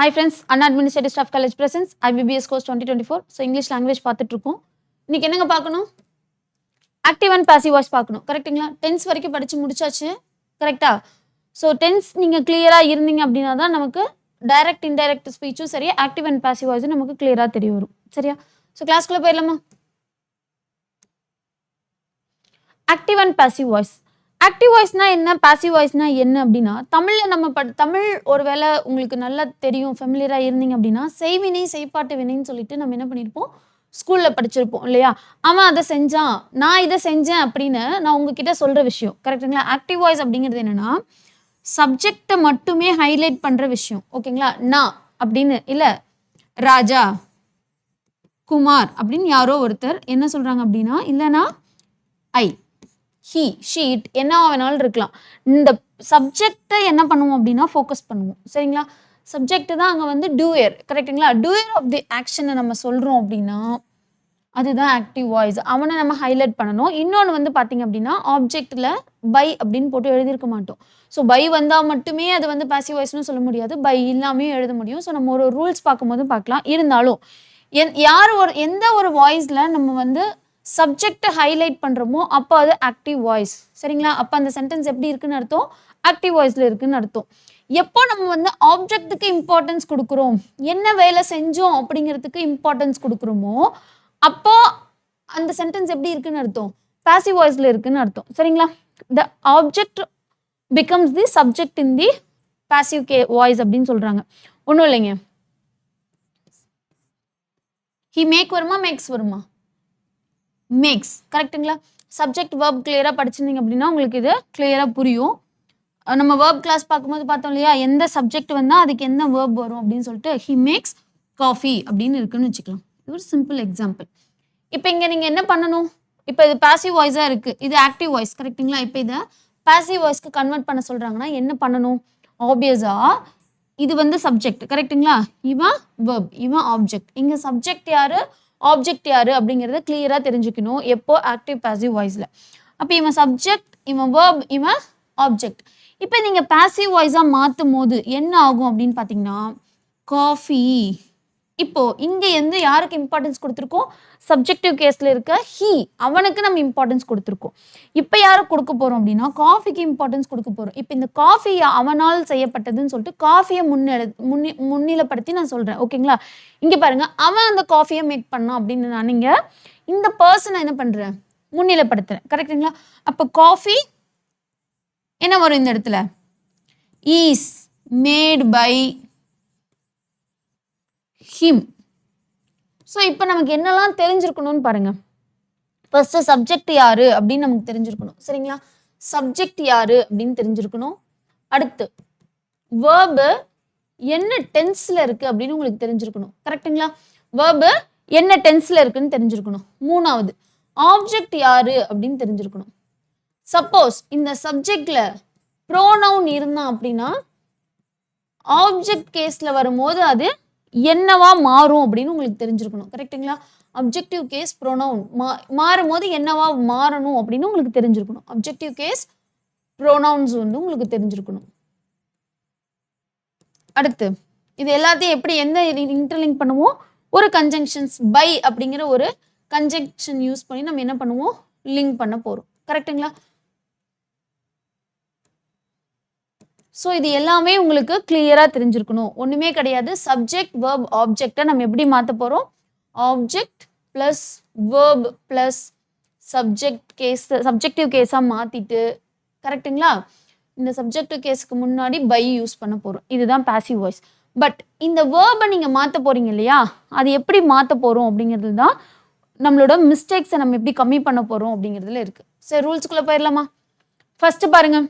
Hi friends, Unadministrative Staff College presents IBBS course 2024. So English language பார்த்துட்டு இருக்கோம். இன்னைக்கு என்னங்க பார்க்கணும்? Active and passive voice பார்க்கணும். கரெக்ட்டுங்களா? டென்ஸ் வரைக்கும் படிச்சு முடிச்சாச்சு. கரெக்ட்டா? ஸோ டென்ஸ் நீங்க கிளியரா இருந்தீங்க அப்படின்னா தான் நமக்கு டைரக்ட் இன்டைரக்ட் ஸ்பீச்சும் சரி ஆக்டிவ் அண்ட் பாசிவ் வாய்ஸும் நமக்கு கிளியரா தெரிய வரும். சரியா? ஸோ கிளாஸ்க்குள்ள போயிடலாமா? Active and passive voice. Active வாய்ஸ்னா என்ன, பாசிவ் வாய்ஸ்னா என்ன அப்படின்னா, தமிழ்ல நம்ம தமிழ் ஒருவேளை உங்களுக்கு நல்லா தெரியும், ஃபெமிலியரா இருந்தீங்க அப்படின்னா, செய்வினை செய்பாட்டு வினைன்னு சொல்லிட்டு நம்ம என்ன பண்ணியிருப்போம், ஸ்கூல்ல படிச்சிருப்போம் இல்லையா? அவன் அதை செஞ்சான், நான் இதை செஞ்சேன் அப்படின்னு நான் உங்ககிட்ட சொல்ற விஷயம். கரெக்டுங்களா? ஆக்டிவ் வாய்ஸ் அப்படிங்கிறது என்னன்னா, சப்ஜெக்டை மட்டுமே ஹைலைட் பண்ற விஷயம். ஓகேங்களா? நான் அப்படின்னு இல்லை, ராஜா, குமார் அப்படின்னு யாரோ ஒருத்தர் என்ன சொல்றாங்க அப்படின்னா, இல்லைனா ஐ, ஹி, ஷீட் என்ன வேணாலும் இருக்கலாம். இந்த சப்ஜெக்டை என்ன பண்ணுவோம் அப்படின்னா ஃபோக்கஸ் பண்ணுவோம். சரிங்களா? சப்ஜெக்ட் தான் அங்கே வந்து டூயர். கரெக்டுங்களா? டூயர் ஆஃப் தி ஆக்ஷனை நம்ம சொல்கிறோம் அப்படின்னா அதுதான் ஆக்டிவ் வாய்ஸ். அவனை நம்ம ஹைலைட் பண்ணணும். இன்னொன்று வந்து பார்த்தீங்க அப்படின்னா ஆப்ஜெக்டில் பை அப்படின்னு போட்டு எழுதியிருக்க மாட்டோம். ஸோ பை வந்தால் மட்டுமே அது வந்து பாசிவ் வாய்ஸ்னு சொல்ல முடியாது, பை இல்லாமையும் எழுத முடியும். ஸோ நம்ம ஒரு ரூல்ஸ் பார்க்கும்போது பார்க்கலாம். இருந்தாலும் எந்த ஒரு வாய்ஸில் நம்ம வந்து சப்ஜெக்டை ஹைலைட் பண்ணுறோமோ அப்போ அது ஆக்டிவ் வாய்ஸ். சரிங்களா? அப்போ அந்த சென்டென்ஸ் எப்படி இருக்குன்னு அர்த்தம், ஆக்டிவ் வாய்ஸில் இருக்குன்னு அர்த்தம். எப்போ நம்ம வந்து ஆப்ஜெக்ட்டுக்கு இம்பார்ட்டன்ஸ் கொடுக்குறோம், என்ன வேலை செஞ்சோம் அப்படிங்கிறதுக்கு இம்பார்ட்டன்ஸ் கொடுக்குறோமோ அப்போ அந்த சென்டென்ஸ் எப்படி இருக்குன்னு அர்த்தம், பாசிவ் வாய்ஸில் இருக்குன்னு அர்த்தம். சரிங்களா? The object becomes the subject in the passive voice அப்படின்னு சொல்கிறாங்க. ஒன்றும் இல்லைங்க, ஹி மேக் வருமா மேக்ஸ் வருமா, மேக்ஸ். கரெக்டுங்களா? சப்ஜெக்ட் வேர்ப் கிளியராக படிச்சிருந்தீங்க அப்படின்னா உங்களுக்கு இது கிளியராக புரியும். நம்ம வேர்ப் கிளாஸ் பார்க்கும்போது பார்த்தோம் இல்லையா, எந்த சப்ஜெக்ட் வந்தால் அதுக்கு என்ன வேர்ப் வரும் அப்படின்னு சொல்லிட்டு ஹி மேக்ஸ் காஃபி அப்படின்னு இருக்குன்னு வச்சுக்கலாம். இது ஒரு சிம்பிள் எக்ஸாம்பிள். இப்போ இங்கே நீங்கள் என்ன பண்ணணும், இப்போ இது பாசிவ் வாய்ஸாக இருக்குது, இது ஆக்டிவ் வாய்ஸ். கரெக்டுங்களா? இப்போ இதை பாசிவ் வாய்ஸ்க்கு கன்வெர்ட் பண்ண சொல்கிறாங்கன்னா என்ன பண்ணணும், ஆப்வியஸாக இது வந்து சப்ஜெக்ட். கரெக்டுங்களா? இவன் வேர்ப், இவன் ஆப்ஜெக்ட். இங்கே சப்ஜெக்ட் யாரு, ஆப்ஜெக்ட் யாரு அப்படிங்கிறத கிளியராக தெரிஞ்சுக்கணும் எப்போ ஆக்டிவ் பாசிவ் வாய்ஸில். அப்போ இவன் சப்ஜெக்ட், இவன் வேர்ப், இவன் ஆப்ஜெக்ட். இப்போ நீங்கள் பாசிவ் வாய்ஸாக மாற்றும் போது என்ன ஆகும் அப்படின்னு பார்த்தீங்கன்னா, காஃபி. இப்போ இங்கே எந்த யாருக்கு இம்பார்ட்டன்ஸ் கொடுத்துருக்கோம், சப்ஜெக்டிவ் கேஸில் இருக்க ஹீ, அவனுக்கு நம்ம இம்பார்ட்டன்ஸ் கொடுத்துருக்கோம். இப்போ யாருக்கு கொடுக்க போகிறோம் அப்படின்னா காஃபிக்கு இம்பார்ட்டன்ஸ் கொடுக்க போகிறோம். இப்போ இந்த காஃபி அவனால் செய்யப்பட்டதுன்னு சொல்லிட்டு காஃபியை முன்னிலைப்படுத்தி நான் சொல்கிறேன். ஓகேங்களா? இங்கே பாருங்க, அவன் அந்த காஃபியை மேக் பண்ணான் அப்படின்னு நான் நீங்கள் இந்த பர்சனை என்ன பண்ணுறேன், முன்னிலைப்படுத்துகிறேன். கரெக்டுங்களா? அப்போ காஃபி என்ன வரும் இந்த இடத்துல, is made by him. So இப்போ நமக்கு என்னெல்லாம் தெரிஞ்சிருக்கணும்னு பாருங்க. ஃபர்ஸ்ட் சப்ஜெக்ட் யாரு அப்படின்னு நமக்கு தெரிஞ்சிருக்கணும். சரிங்களா? சப்ஜெக்ட் யாரு அப்படின்னு தெரிஞ்சிருக்கணும். அடுத்து வேர்பு என்ன டென்ஸ்ல இருக்கு அப்படின்னு உங்களுக்கு தெரிஞ்சிருக்கணும். கரெக்டுங்களா? வேர்பு என்ன டென்ஸ்ல இருக்குன்னு தெரிஞ்சிருக்கணும். மூணாவது ஆப்ஜெக்ட் யாரு அப்படின்னு தெரிஞ்சிருக்கணும். சப்போஸ் இந்த சப்ஜெக்ட்ல ப்ரோனவுன் இருந்தா அப்படின்னா ஆப்ஜெக்ட் கேஸ்ல வரும்போது அது என்னவா மாறும் அப்படின்னு உங்களுக்கு தெரிஞ்சிருக்கணும். கரெக்டுங்களா? அப்ஜெக்டிவ் கேஸ் ப்ரோனவுன் மாறும் போது என்னவா மாறணும் அப்படின்னு உங்களுக்கு தெரிஞ்சிருக்கணும். அப்ஜெக்டிவ் கேஸ் ப்ரோனவுன்ஸ் வந்து உங்களுக்கு தெரிஞ்சிருக்கணும். அடுத்து இது எல்லாத்தையும் எப்படி எந்த இன்டர்லிங்க் பண்ணுவோம், ஒரு கன்ஜங்ஷன்ஸ் பை அப்படிங்கிற ஒரு கன்ஜங்ஷன் யூஸ் பண்ணி நம்ம என்ன பண்ணுவோம், லிங்க் பண்ண போறோம். கரெக்டுங்களா? ஸோ இது எல்லாமே உங்களுக்கு கிளியராக தெரிஞ்சிருக்கணும். ஒன்றுமே கிடையாது. சப்ஜெக்ட் வேர்ப் ஆப்ஜெக்டை நம்ம எப்படி மாற்ற போகிறோம், object plus verb plus subjective கேஸாக மாற்றிட்டு, கரெக்டுங்களா, இந்த சப்ஜெக்டிவ் கேஸுக்கு முன்னாடி பை யூஸ் பண்ண போகிறோம். இதுதான் பாசிவ் வாய்ஸ். பட் இந்த வேர்பை நீங்கள் மாற்ற போகிறீங்க இல்லையா, அது எப்படி மாற்ற போகிறோம் அப்படிங்கிறது தான் நம்மளோட மிஸ்டேக்ஸை நம்ம எப்படி கம்மி பண்ண போகிறோம் அப்படிங்கிறதுல இருக்குது. சரி, ரூல்ஸ்குள்ளே போயிடலாமா? ஃபர்ஸ்ட் பாருங்க,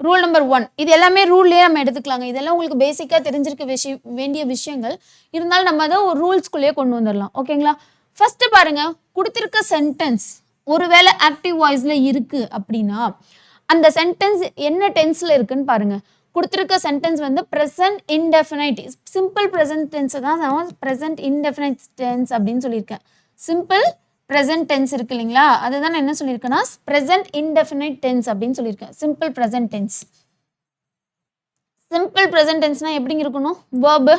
ரூல் நம்பர் 1. இது எல்லாமே ரூல்லேயே நம்ம எடுத்துக்கலாங்க. இதெல்லாம் உங்களுக்கு பேசிக்காக தெரிஞ்சிருக்க வேண்டிய விஷயங்கள். இருந்தாலும் நம்ம அதை ஒரு ரூல்ஸ்குள்ளேயே கொண்டு வந்துடலாம். ஓகேங்களா? ஃபர்ஸ்ட் பாருங்க, கொடுத்துருக்க சென்டென்ஸ் ஒருவேளை ஆக்டிவ் வாய்ஸ்ல இருக்கு அப்படின்னா அந்த சென்டென்ஸ் என்ன டென்ஸ்ல இருக்குன்னு பாருங்க. கொடுத்துருக்க சென்டென்ஸ் வந்து present indefinite, simple present tense தான் நான் ப்ரெசன்ட் இன்டெஃபினைட் டென்ஸ் அப்படின்னு சொல்லியிருக்கேன். சிம்பிள் ப்ரெசன்ட் டென்ஸ் இருக்கு இல்லைங்களா, அதுதான் நான் என்ன சொல்லியிருக்கேன்னா ப்ரெசன்ட் இன்டெஃபினைட் டென்ஸ் அப்படின்னு சொல்லியிருக்கேன். Simple present tense. Simple present டென்ஸ்னா எப்படிங்க இருக்கணும், வேர்பு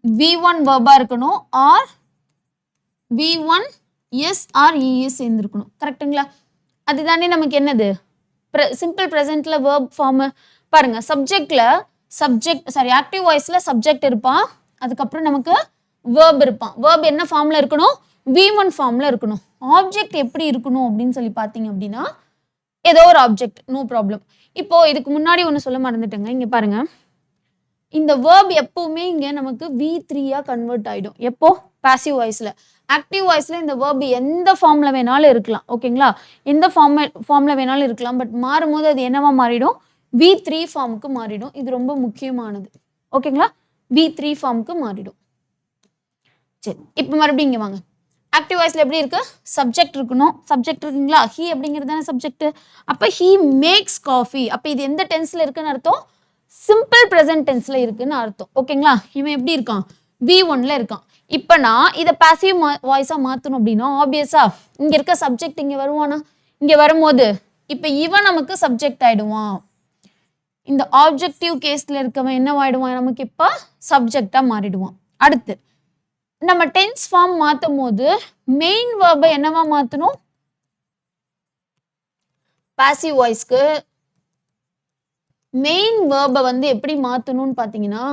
V1 verb-ஆ இருக்கணும் or V1 S or E S சேர்ந்துருக்கணும். கரெக்டுங்களா? அதுதானே நமக்கு என்னது சிம்பிள் ப்ரெசென்ட்ல verb ஃபார்ம். பாருங்க ஆக்டிவ் வாய்ஸ்ல சப்ஜெக்ட் இருப்பான், அதுக்கப்புறம் நமக்கு verb இருப்பான். verb என்ன ஃபார்ம்ல இருக்கணும்? V1 ஃபார்ம்ல இருக்கணும். ஆப்ஜெக்ட் எப்படி இருக்கணும் அப்படின்னு சொல்லி பார்த்தீங்க அப்படின்னா ஏதோ ஒரு ஆப்ஜெக்ட், நோ ப்ராப்ளம். இப்போ இதுக்கு முன்னாடி ஒன்று சொல்ல மறந்துட்டேங்க. இங்க பாருங்க, இந்த verb எப்பவுமே இங்க நமக்கு V3-ஆ கன்வெர்ட் ஆயிடும். எப்போ? பாசிவ் வாய்ஸ்ல. ஆக்டிவ் வாய்ஸ்ல இந்த verb எந்த ஃபார்ம்ல வேணாலும் இருக்கலாம். ஓகேங்களா? எந்த ஃபார்ம்ல வேணாலும் இருக்கலாம். பட் மாறும்போது அது என்னவா மாறிடும்? V3 ஃபார்முக்கு மாறிடும். இது ரொம்ப முக்கியமானது. ஓகேங்களா? V3 ஃபார்முக்கு மாறிடும். சரி, இப்போ மறுபடியும் இங்க வாங்க. ஆக்டிவ் வாய்ஸ்ல எப்படி இருக்கு? சப்ஜெக்ட் இருக்கணும். சப்ஜெக்ட் இருக்குங்களா? ஹி அப்படிங்கிறது தானே சப்ஜெக்ட். அப்ப ஹி மேக்ஸ் காஃபி. அப்ப இது எந்த டென்ஸ்ல இருக்குன்னு அர்த்தம்? சிம்பிள் ப்ரெசென்ட் டென்ஸ்ல இருக்குன்னு அர்த்தம். ஓகேங்களா? இவன் எப்படி இருக்கான்? V1ல இருக்கான். இப்ப நான் இதை பாசிவ் வாய்ஸா மாத்தணும் அப்படின்னா ஆப்வியஸா இங்க இருக்க சப்ஜெக்ட் இங்க வருவானா? இங்க வரும்போது இப்ப இவன் நமக்கு சப்ஜெக்ட் ஆயிடுவான். இந்த ஆப்ஜெக்டிவ் கேஸ்ல இருக்கவன் என்னவாயிடுவான்? நமக்கு இப்ப சப்ஜெக்டா மாறிடுவான். அடுத்து நம்ம டென்ஸ் ஃபார்ம் மாத்தும் போது மெயின் வேர்பை என்னவா மாத்தணும்? பாசிவ் வாய்ஸ்க்கு மெயின் வேர்பை வந்து எப்படி மாத்தணும்னு பாத்தீங்கன்னா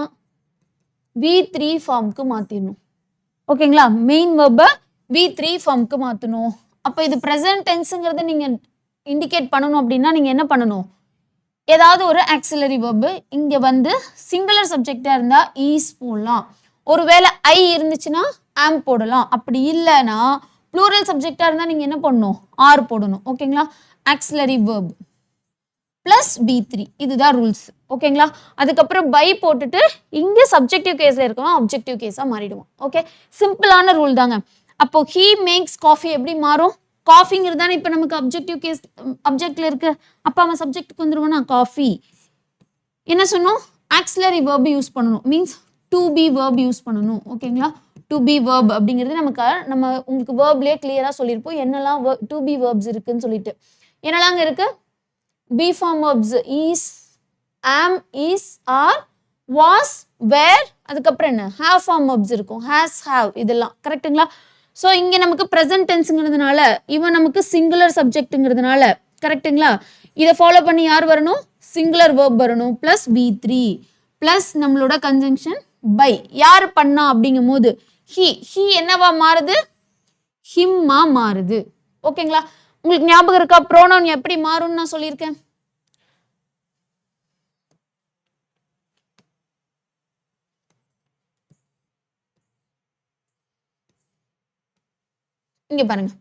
V3 ஃபார்முக்கு மாத்திடணும். ஓகேங்களா? மெயின் வேர்பை V3 ஃபார்முக்கு மாத்தணும். அப்ப இது ப்ரெசன்ட் டென்ஸ்ங்கிறத நீங்க இண்டிகேட் பண்ணணும் அப்படின்னா நீங்க என்ன பண்ணணும்? ஏதாவது ஒரு ஆக்சிலரி வேர்பு இங்க வந்து சிங்குலர் சப்ஜெக்டா இருந்தா ஈஸ் போடலாம். ஒருவேளை ஐ இருந்துச்சுன்னா ஆம் போடலாம். அப்படி இல்லைன்னா ப்ளூரல் சப்ஜெக்டா இருந்தா நீங்க என்ன பண்ணணும்? ஆர் போடணும். ஓகேங்களா? ஆக்சிலரி வேர்ப் பிளஸ் B3, இதுதான் ரூல்ஸ். ஓகேங்களா? அதுக்கப்புறம் பை போட்டுட்டு இங்க சப்ஜெக்டிவ் கேஸ்ல இருக்கவன் ஆப்ஜெக்டிவ் கேஸா மாறிடுவான். ஓகே, சிம்பிளான ரூல் தாங்க. அப்போ ஹீ மேக்ஸ் காஃபி எப்படி மாறும்? காஃபிங்கிறது தானே இப்ப நமக்கு அப்ஜெக்டிவ் கேஸ் அப்ஜெக்ட்ல இருக்கு. அப்ப அவன் சப்ஜெக்ட்டுக்கு வந்துருவானா? காஃபி. என்ன சொன்னோம்? ஆக்சிலரி வேர்ப் யூஸ் பண்ணணும். Means to be verb use பண்ணணும். ஓகேங்களா? டு பி வேர்ப் அப்படிங்கிறது நம்ம உங்களுக்கு வேர்ப்லயே கிளியரா சொல்லியிருப்போம் என்னெல்லாம் டு பி வேர்ப்ஸ் இருக்குன்னு சொல்லிட்டு. என்னெல்லாம் இருக்கு? பி ஃபார்ம் வேர்ப்ஸ் இஸ், ஆம், இஸ், ஆர், வாஸ், வேர், அதுக்கப்புறம் என்ன? ஹேவ் ஃபார்ம் வேர்ப்ஸ் இருக்கும். ஹேஸ், ஹேவ், இதெல்லாம் கரெக்ட்டுங்களா? ஸோ இங்க நமக்கு ப்ரெசன்ட் டென்ஸ்ங்கிறதுனால இவன் நமக்கு சிங்குலர் சப்ஜெக்ட்டுங்கிறதுனால கரெக்ட்டுங்களா? இதை ஃபாலோ பண்ணி யார் வரணும்? சிங்குலர் வேர்ப் வரணும். பிளஸ் V3 பிளஸ் நம்மளோட கன்ஜங்ஷன் பை. யார் பண்ணா அப்படிங்கும் போது ஹி என்னவா மாறுது? ஹிம்மா மாறுது. ஓகேங்களா? உங்களுக்கு ஞாபகம் இருக்கா ப்ரோனவுன் எப்படி மாறும்னு நான் சொல்லியிருக்கேன்? இங்க பாருங்க,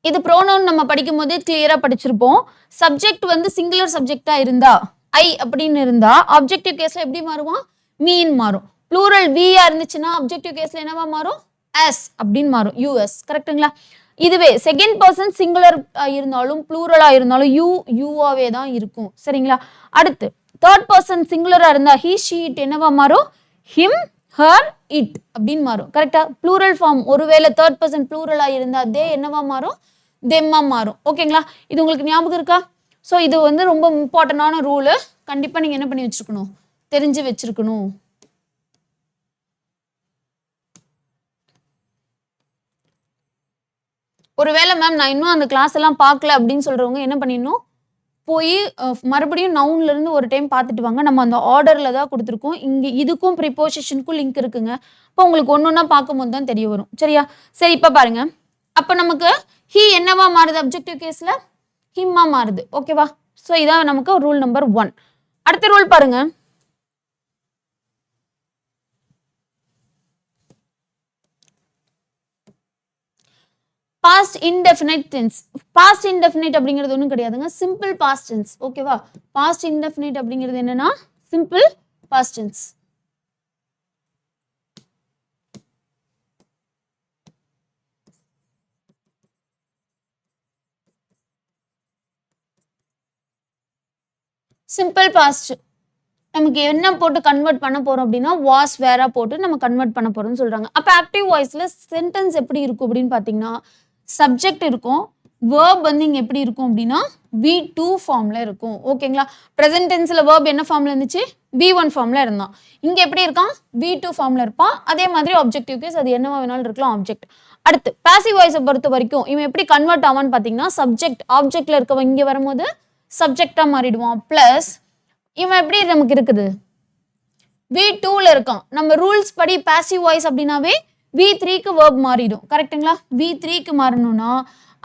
இது ப்ரோனவுன் நம்ம படிக்கும் போதே கிளியரா படிச்சிருப்போம். சப்ஜெக்ட் வந்து சிங்குலர் சப்ஜெக்டா இருந்தா ஐ அப்படின்னு இருந்தா ஆப்ஜெக்டிவ் கேஸ்ல எப்படி மாறுவான்? மீன் மாறும். ப்ளூரல் வியா இருந்துச்சுன்னா ஆப்ஜெக்டிவ் கேஸ்ல என்னவா மாறும்? எஸ் அப்படின்னு மாறும். யூஎஸ். கரெக்ட்டுங்களா? இதுவே செகண்ட் பர்சன் சிங்குலர் இருந்தாலும் ப்ளூரலா இருந்தாலும் யூவாவே தான் இருக்கும். சரிங்களா? அடுத்து தேர்ட் பர்சன் சிங்குலரா இருந்தா ஹி, ஷீ, இட் என்னவா மாறும்? ஹிம், ஹர், இட் அப்படின்னு மாறும். கரெக்டா? ப்ளூரல் ஃபார்ம் ஒருவேளை தேர்ட் பர்சன் ப்ளூரலா இருந்தா தே என்னவா மாறும்? தெம்மா மாறும். ஓகேங்களா? இது உங்களுக்கு ஞாபகம் இருக்கா? ஸோ இது வந்து ரொம்ப இம்பார்ட்டன்டான ரூலு. கண்டிப்பா நீங்க என்ன பண்ணி வச்சிருக்கணும்? தெரிஞ்சு வச்சிருக்கணும். ஒருவேளை மேம் நான் இன்னும் அந்த கிளாஸ் எல்லாம் பார்க்கல அப்படின்னு சொல்றவங்க என்ன பண்ணிடணும்? போய் மறுபடியும் நவுன்ல இருந்து ஒரு டைம் பார்த்துட்டு வாங்க. நம்ம அந்த ஆர்டர்ல தான் கொடுத்துருக்கோம். இங்க இதுக்கும் ப்ரிப்போசிஷனுக்கும் லிங்க் இருக்குங்க. இப்போ உங்களுக்கு ஒன்னொன்னா பார்க்கும்போது தான் தெரிய வரும். சரியா? சரி, இப்ப பாருங்க. அப்ப நமக்கு ஹி என்னவா மாறுது? அப்ஜெக்டிவ் கேஸ்ல ஹிம்மா மாறுது. ஓகேவா? ஸோ இதான் நமக்கு ரூல் நம்பர் 1. அடுத்த ரூல் பாருங்க. Past indefinite tense. Past indefinite அப்படிங்கிறது ஒன்றும் கிடையாதுங்க, சிம்பிள் பாஸ்ட் டென்ஸ். ஓகேவா? பாஸ்ட் இன்டெஃபினைட் அப்படிங்கிறது என்னன்னா simple past tense. Simple past நமக்கு என்ன போட்டு கன்வெர்ட் பண்ண போறோம் அப்படின்னா வாஸ், வேரா போட்டு நம்ம கன்வெர்ட் பண்ண போறோம்னு சொல்றாங்க. அப்ப ஆக்டிவ் வாய்ஸ்ல சென்டென்ஸ் எப்படி இருக்கும் அப்படின்னு பாத்தீங்கன்னா சப்ஜெக்ட் இருக்கும், வேர்ப் வந்து இங்க எப்படி இருக்கும் அப்படின்னா V2 ஃபார்ம்ல இருக்கும். ஓகேங்களா? பிரசன்ட் டென்ஸ்ல வேர்ப் என்ன ஃபார்ம்ல இருந்துச்சு? V1 ஃபார்ம்ல இருந்தான். இங்க எப்படி இருக்கான்? V2 ஃபார்ம்ல இருப்பான். அதே மாதிரி ஆப்ஜெக்டிவ் கேஸ் அது என்னவா வேணாலும் இருக்கலாம் ஆப்ஜெக்ட். அடுத்து பாசிவ் வாய்ஸை பொறுத்த வரைக்கும் இவன் எப்படி கன்வெர்ட் ஆவான்னு பார்த்தீங்கன்னா சப்ஜெக்ட் ஆப்ஜெக்ட்ல இருக்கவன் இங்க வரும்போது சப்ஜெக்டா மாறிடுவான். பிளஸ் இவன் எப்படி நமக்கு இருக்குது? V2ல இருக்கான். நம்ம ரூல்ஸ் படி பாசிவ் வாய்ஸ் அப்படின்னாவே V3க்கு verb மாறிடும். கரெக்ட்டுங்களா? V3க்கு மாறணும்னா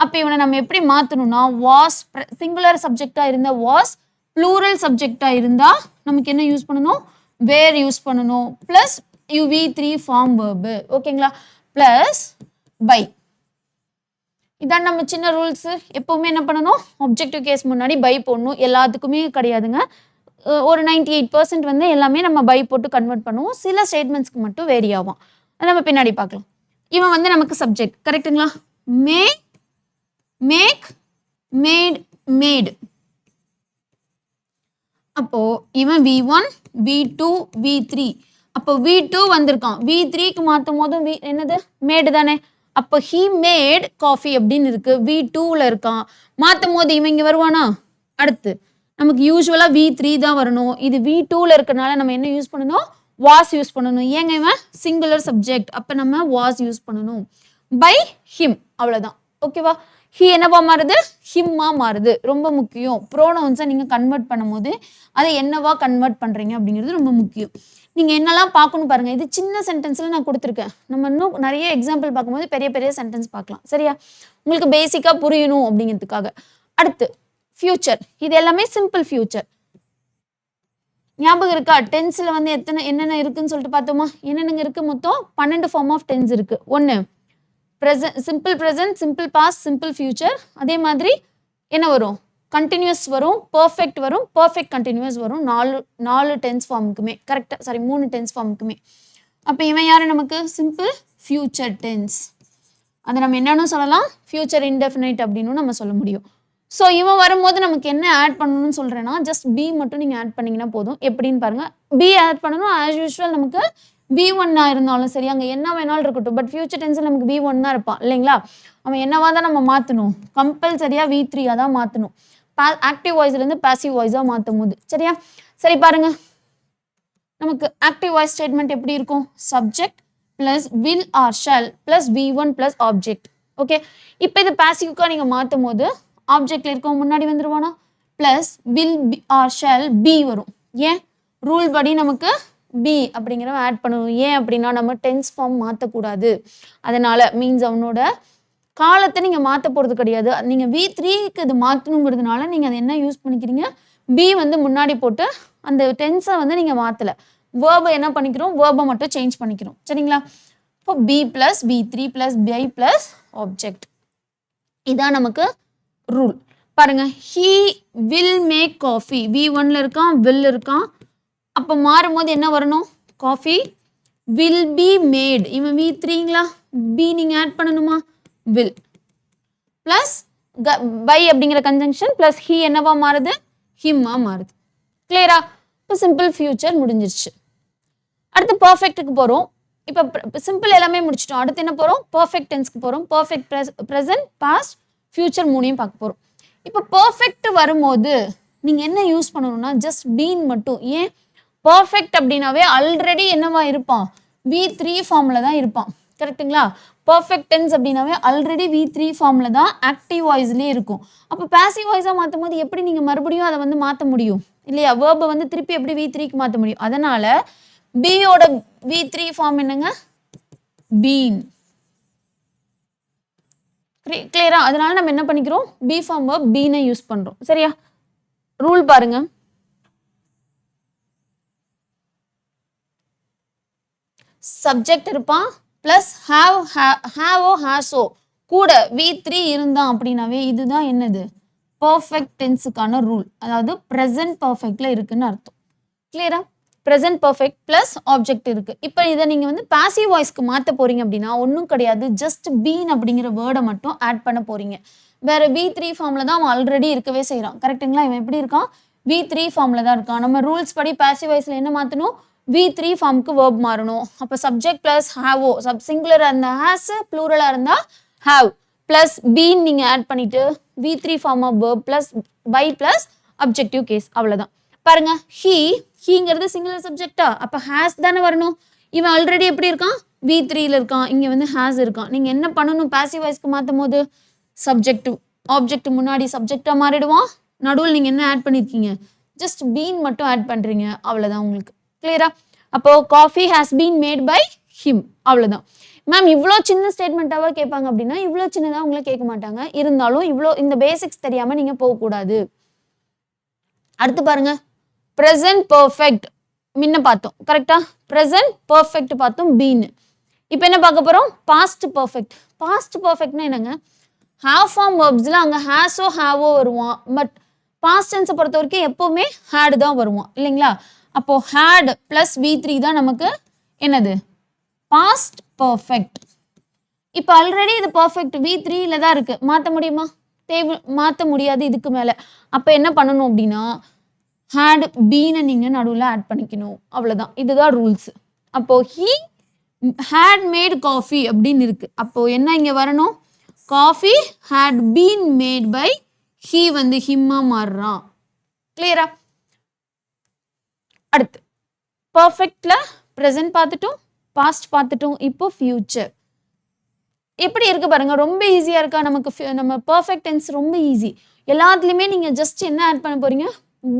அப்ப இவனை நம்ம எப்படி மாத்தணும்னா was சிங்குலர் சப்ஜெக்டா இருந்தா was, ப்ளூரல் சப்ஜெக்டா இருந்தா நமக்கு என்ன யூஸ் பண்ணணும்? வேர் யூஸ் பண்ணணும். Plus V3 form verb. ஓகேங்களா? Plus by. இதான் நம்ம சின்ன ரூல்ஸ். எப்பவுமே என்ன பண்ணணும்? ஆப்ஜெக்டிவ் கேஸ் முன்னாடி பை போடணும். எல்லாத்துக்குமே கிடையாதுங்க. ஒரு 98% வந்து எல்லாமே நம்ம பை போட்டு கன்வெர்ட் பண்ணுவோம். சில ஸ்டேட்மெண்ட்ஸ்க்கு மட்டும் வேரி ஆகும். நம்ம பின்னாடி பார்க்கலாம். இவன் வந்து நமக்கு சப்ஜெக்ட். கரெக்ட்டுங்களா? மே, மேக், மேட், மேட். அப்போ இவன் V1, V2, V3. அப்போ V2 வந்திருக்கான். V3க்கு மாத்தும் போதும் என்னது? மேடு தானே. அப்போ he made coffee அப்படின்னு இருக்கு. V2ல இருக்கான். மாத்தும் போது இவன் இங்க வருவானா? அடுத்து நமக்கு யூஸ்வலா V3 தான் வரணும். இது V2ல இருக்கனால நம்ம என்ன யூஸ் பண்ணணும்? was யூஸ் பண்ணணும். ஏங்க இவன் சிங்குலர் சப்ஜெக்ட். அப்ப நம்ம was யூஸ் பண்ணணும். by him. அவ்வளவுதான். ஓகேவா? he என்னவா மாறுது? himமா மாறுது. ரொம்ப முக்கியம். ப்ரோனவுன்ஸை நீங்க கன்வெர்ட் பண்ணும்போது அதை என்னவா கன்வெர்ட் பண்றீங்க அப்படிங்கிறது ரொம்ப முக்கியம். நீங்க என்னெல்லாம் பார்க்கணும் பாருங்க. இது சின்ன சென்டென்ஸ்ல நான் கொடுத்துருக்கேன். நம்ம இன்னும் நிறைய எக்ஸாம்பிள் பார்க்கும்போது பெரிய பெரிய சென்டென்ஸ் பார்க்கலாம். சரியா? உங்களுக்கு பேசிக்கா புரியணும் அப்படிங்கிறதுக்காக. அடுத்து ஃபியூச்சர். இது எல்லாமே சிம்பிள் ஃபியூச்சர். ஞாபகம் இருக்கா? டென்ஸ்ல வந்து என்னென்ன இருக்குன்னு சொல்லிட்டு பார்த்தோமா? என்னென்னங்க இருக்கு? மொத்தம் 12 ஃபார்ம் ஆஃப் டென்ஸ் இருக்கு. 1 present, simple present, simple past, simple future. அதே மாதிரி என்ன வரும்? கண்டினியூஸ் வரும், பர்ஃபெக்ட் வரும், பர்ஃபெக்ட் கண்டினியூஸ் வரும். 4 டென்ஸ் ஃபார்முக்குமே. கரெக்டா? சாரி 3 டென்ஸ் ஃபார்முக்குமே. அப்போ இவன் யாரு நமக்கு? Simple future tense. அதை நம்ம என்னன்னு சொல்லலாம்? ஃபியூச்சர் இன்டெஃபினைட் அப்படின்னு நம்ம சொல்ல முடியும். ஸோ இவன் வரும்போது நமக்கு என்ன ஆட் பண்ணணும்னு சொல்றேன்னா ஜஸ்ட் பி மட்டும் நீங்க ஆட் பண்ணீங்கன்னா போதும். எப்படின்னு பாருங்க. பி ஆட் பண்ணணும். ஆஸ் யூஸ்வல் நமக்கு V1 இருந்தாலும் சரி, அங்கே என்ன வேணாலும் இருக்கட்டும். பட் ஃபியூச்சர் டென்ஸில் நமக்கு V1 தான் இருப்பான் இல்லைங்களா? அவன் என்னவா தான் நம்ம மாற்றணும்? கம்பல்சரியா V3 தான் மாற்றணும். ஆக்டிவ் வாய்ஸ்லேருந்து பாசிவ் வாய்ஸாக மாற்றும் போது. சரியா? சரி பாருங்க. நமக்கு ஆக்டிவ் வாய்ஸ் ஸ்டேட்மெண்ட் எப்படி இருக்கும்? Subject plus will or shall plus V1 plus object. Okay. இப்போ இது பாசிவ்க்கா நீங்கள் மாற்றும் போது ஆப்ஜெக்ட்ல இருக்க முன்னாடி வந்துருவானா? Plus will or shall be வரும். ஏன்? ரூல் படி நமக்கு பி அப்படிங்கிறவன் ஆட் பண்ணணும். ஏன் அப்படின்னா நம்ம டென்ஸ் ஃபார்ம் மாற்றக்கூடாது. அதனால மீன்ஸ் அவனோட காலத்தை நீங்கள் மாற்ற போகிறது கிடையாது. நீங்கள் V3க்கு இது மாற்றணுங்கிறதுனால நீங்கள் அதை என்ன யூஸ் பண்ணிக்கிறீங்க? பி வந்து முன்னாடி போட்டு அந்த டென்ஸை வந்து நீங்கள் மாற்றலை. வேர்பை என்ன பண்ணிக்கிறோம்? வேர்பை மட்டும் சேஞ்ச் பண்ணிக்கிறோம். சரிங்களா? இப்போ be plus V3 plus by plus object. இதான் நமக்கு ரூல். பாருங்க. He will make coffee. V1ல இருக்கான், வில் இருக்கான். அப்போ மாறும்போது என்ன வரணும்? Coffee will be made. இவன் V3ங்களா? பி நீங்க ஆட் பண்ணணுமா? வில் பிளஸ் பை அப்படிங்கிற கன்ஜங்ஷன் பிளஸ் ஹி என்னவா மாறுது? ஹிம்மா மாறுது. கிளியரா? இப்போ சிம்பிள் ஃபியூச்சர் முடிஞ்சிருச்சு. அடுத்து பர்ஃபெக்ட்டுக்கு போகிறோம். இப்போ சிம்பிள் எல்லாமே முடிச்சிட்டோம். அடுத்து என்ன போகிறோம்? பர்ஃபெக்ட் டென்ஸ்க்கு போகிறோம். பர்ஃபெக்ட் ப்ரெசன்ட், பாஸ்ட், ஃபியூச்சர் மூணையும் பார்க்க போகிறோம். இப்போ பர்ஃபெக்ட் வரும்போது நீங்கள் என்ன யூஸ் பண்ணணும்னா ஜஸ்ட் பீன் மட்டும். ஏன்? பர்ஃபெக்ட் அப்படின்னாவே ஆல்ரெடி என்னவா இருப்பான்? V3 ஃபார்மில் தான் இருப்பான். கரெக்டுங்களா? பர்ஃபெக்ட் டென்ஸ் அப்படின்னாவே ஆல்ரெடி V3 ஃபார்மில் தான் ஆக்டிவ் வாய்ஸ்லேயே இருக்கும். அப்போ பாசிவ் வாய்ஸாக மாற்றும் போது எப்படி நீங்கள் மறுபடியும் அதை வந்து மாற்ற முடியும் இல்லையா? வேர்பை வந்து திருப்பி எப்படி V3க்கு மாற்ற முடியும்? அதனால பியோட V3 ஃபார்ம் என்னங்க? பீன். கிளியரா? அதனால நம்ம என்ன பண்ணிக்கிறோம்? பி ஃபார்ம் வேர்ப் பீனை யூஸ் பண்ணுறோம். சரியா? ரூல் பாருங்க. சப்ஜெக்ட் இருப்பான் பிளஸ் ஹேவோ ஹேஸோ கூட V3 இருந்தான் அப்படின்னாவே இதுதான் என்னது? பர்ஃபெக்ட் டென்ஸுக்கான ரூல். அதாவது ப்ரெசன்ட் பர்ஃபெக்ட்ல இருக்குன்னு அர்த்தம். கிளியரா? ப்ரெசன்ட் பர்ஃபெக்ட் பிளஸ் ஆப்ஜெக்ட் இருக்கு. இப்போ இதை நீங்க வந்து பாசிவ் வாய்ஸ்க்கு மாற்ற போறீங்க அப்படின்னா ஒன்றும் கிடையாது. ஜஸ்ட் பீன் அப்படிங்கிற வேர்டை மட்டும் ஆட் பண்ண போறீங்க. வேற V3 ஃபார்ம்ல தான் அவன் ஆல்ரெடி இருக்கவே செய்யறான். கரெக்டுங்களா? இவன் எப்படி இருக்கான்? V3 ஃபார்ம்ல தான் இருக்கான். நம்ம ரூல்ஸ் படி பாசிவ் வாய்ஸ்ல என்ன மாற்றணும்? V3 ஃபார்முக்கு வேர்ப் மாறணும். அப்போ சப்ஜெக்ட் பிளஸ் ஹேவோ, சிங்குலரா இருந்தா ஹேஸ், ப்ளூரலா இருந்தா ஹேவ் பிளஸ் பீன் நீங்க ஆட் பண்ணிட்டு V3 form of verb plus by plus objective case. அவ்வளவுதான். பாருங்க ஹீங்கிறது சிங்குலர் சப்ஜெக்டா, அப்ப ஹேஸ் தானே வரணும். இவன் ஆல்ரெடி எப்படி இருக்கான், V3ல இருக்கான், இங்க வந்து ஹேஸ் இருக்கான். நீங்க என்ன பண்ணணும் பாசிவ் வாய்ஸ்க்கு மாத்தும் போது, சப்ஜெக்ட் ஆப்ஜெக்ட் முன்னாடி சப்ஜெக்டா மாறிடுவான், நடுவில் நீங்க என்ன ஆட் பண்ணிருக்கீங்க, ஜஸ்ட் பீன் மட்டும் ஆட் பண்றீங்க, அவ்வளவுதான். உங்களுக்கு கிளியரா? அப்போ coffee has been made by him, அவ்வளவுதான். மேம் இவ்வளோ சின்ன ஸ்டேட்மெண்ட்டாவா கேட்பாங்க அப்படின்னா, இவ்வளோ சின்னதாக உங்களை கேட்க மாட்டாங்க. இருந்தாலும் இவ்வளோ இந்த பேசிக்ஸ் தெரியாம நீங்க போகக்கூடாது. அடுத்து பாருங்க, ப்ரெசன்ட் பர்ஃபெக்ட் முன்ன பார்த்தோம் கரெக்டா, ப்ரெசன்ட் பர்ஃபெக்ட் பார்த்தோம் பீன். இப்போ என்ன பார்க்க போறோம், பாஸ்ட் பர்ஃபெக்ட். பாஸ்ட் பர்ஃபெக்ட்னா என்னங்க, ஹாவ் ஃபார்ம் வேர்ப்ஸ்ல அங்க ஹேஸோ ஹாவோ வருவான், பட் பாஸ்ட் டென்ஸை பொறுத்த வரைக்கும் எப்பவுமே ஹேட் தான் வருவான் இல்லைங்களா. அப்போ ஹேட் பிளஸ் V3 தான் நமக்கு என்னது, பாஸ்ட் பர்ஃபெக்ட். இப்போ ஆல்ரெடி இது பர்ஃபெக்ட் V3ல தான் இருக்கு, மாற்ற முடியுமா, மாற்ற முடியாது இதுக்கு மேலே. அப்போ என்ன பண்ணணும் அப்படின்னா, ஹேட் பீனை நீங்கள் நடுவில் ஆட் பண்ணிக்கணும், அவ்வளோதான். இதுதான் ரூல்ஸ். அப்போ ஹீ ஹேட் மேட் காஃபி அப்படின்னு இருக்கு. அப்போ என்ன இங்கே வரணும், coffee had been made by he வந்து ஹிம்மா மாறுறான். கிளியரா? அடுத்து பர்ஃபெக்ட்ல ப்ரெசன்ட் பார்த்துட்டோம், பாஸ்ட் பார்த்துட்டோம், இப்போ ஃபியூச்சர் எப்படி இருக்கு பாருங்க. ரொம்ப ஈஸியா இருக்கா நமக்கு. நம்ம பர்ஃபெக்ட் டென்ஸ் ரொம்ப ஈஸி. எல்லாத்துலயுமே நீங்க ஜஸ்ட் என்ன ஆட் பண்ண போறீங்க,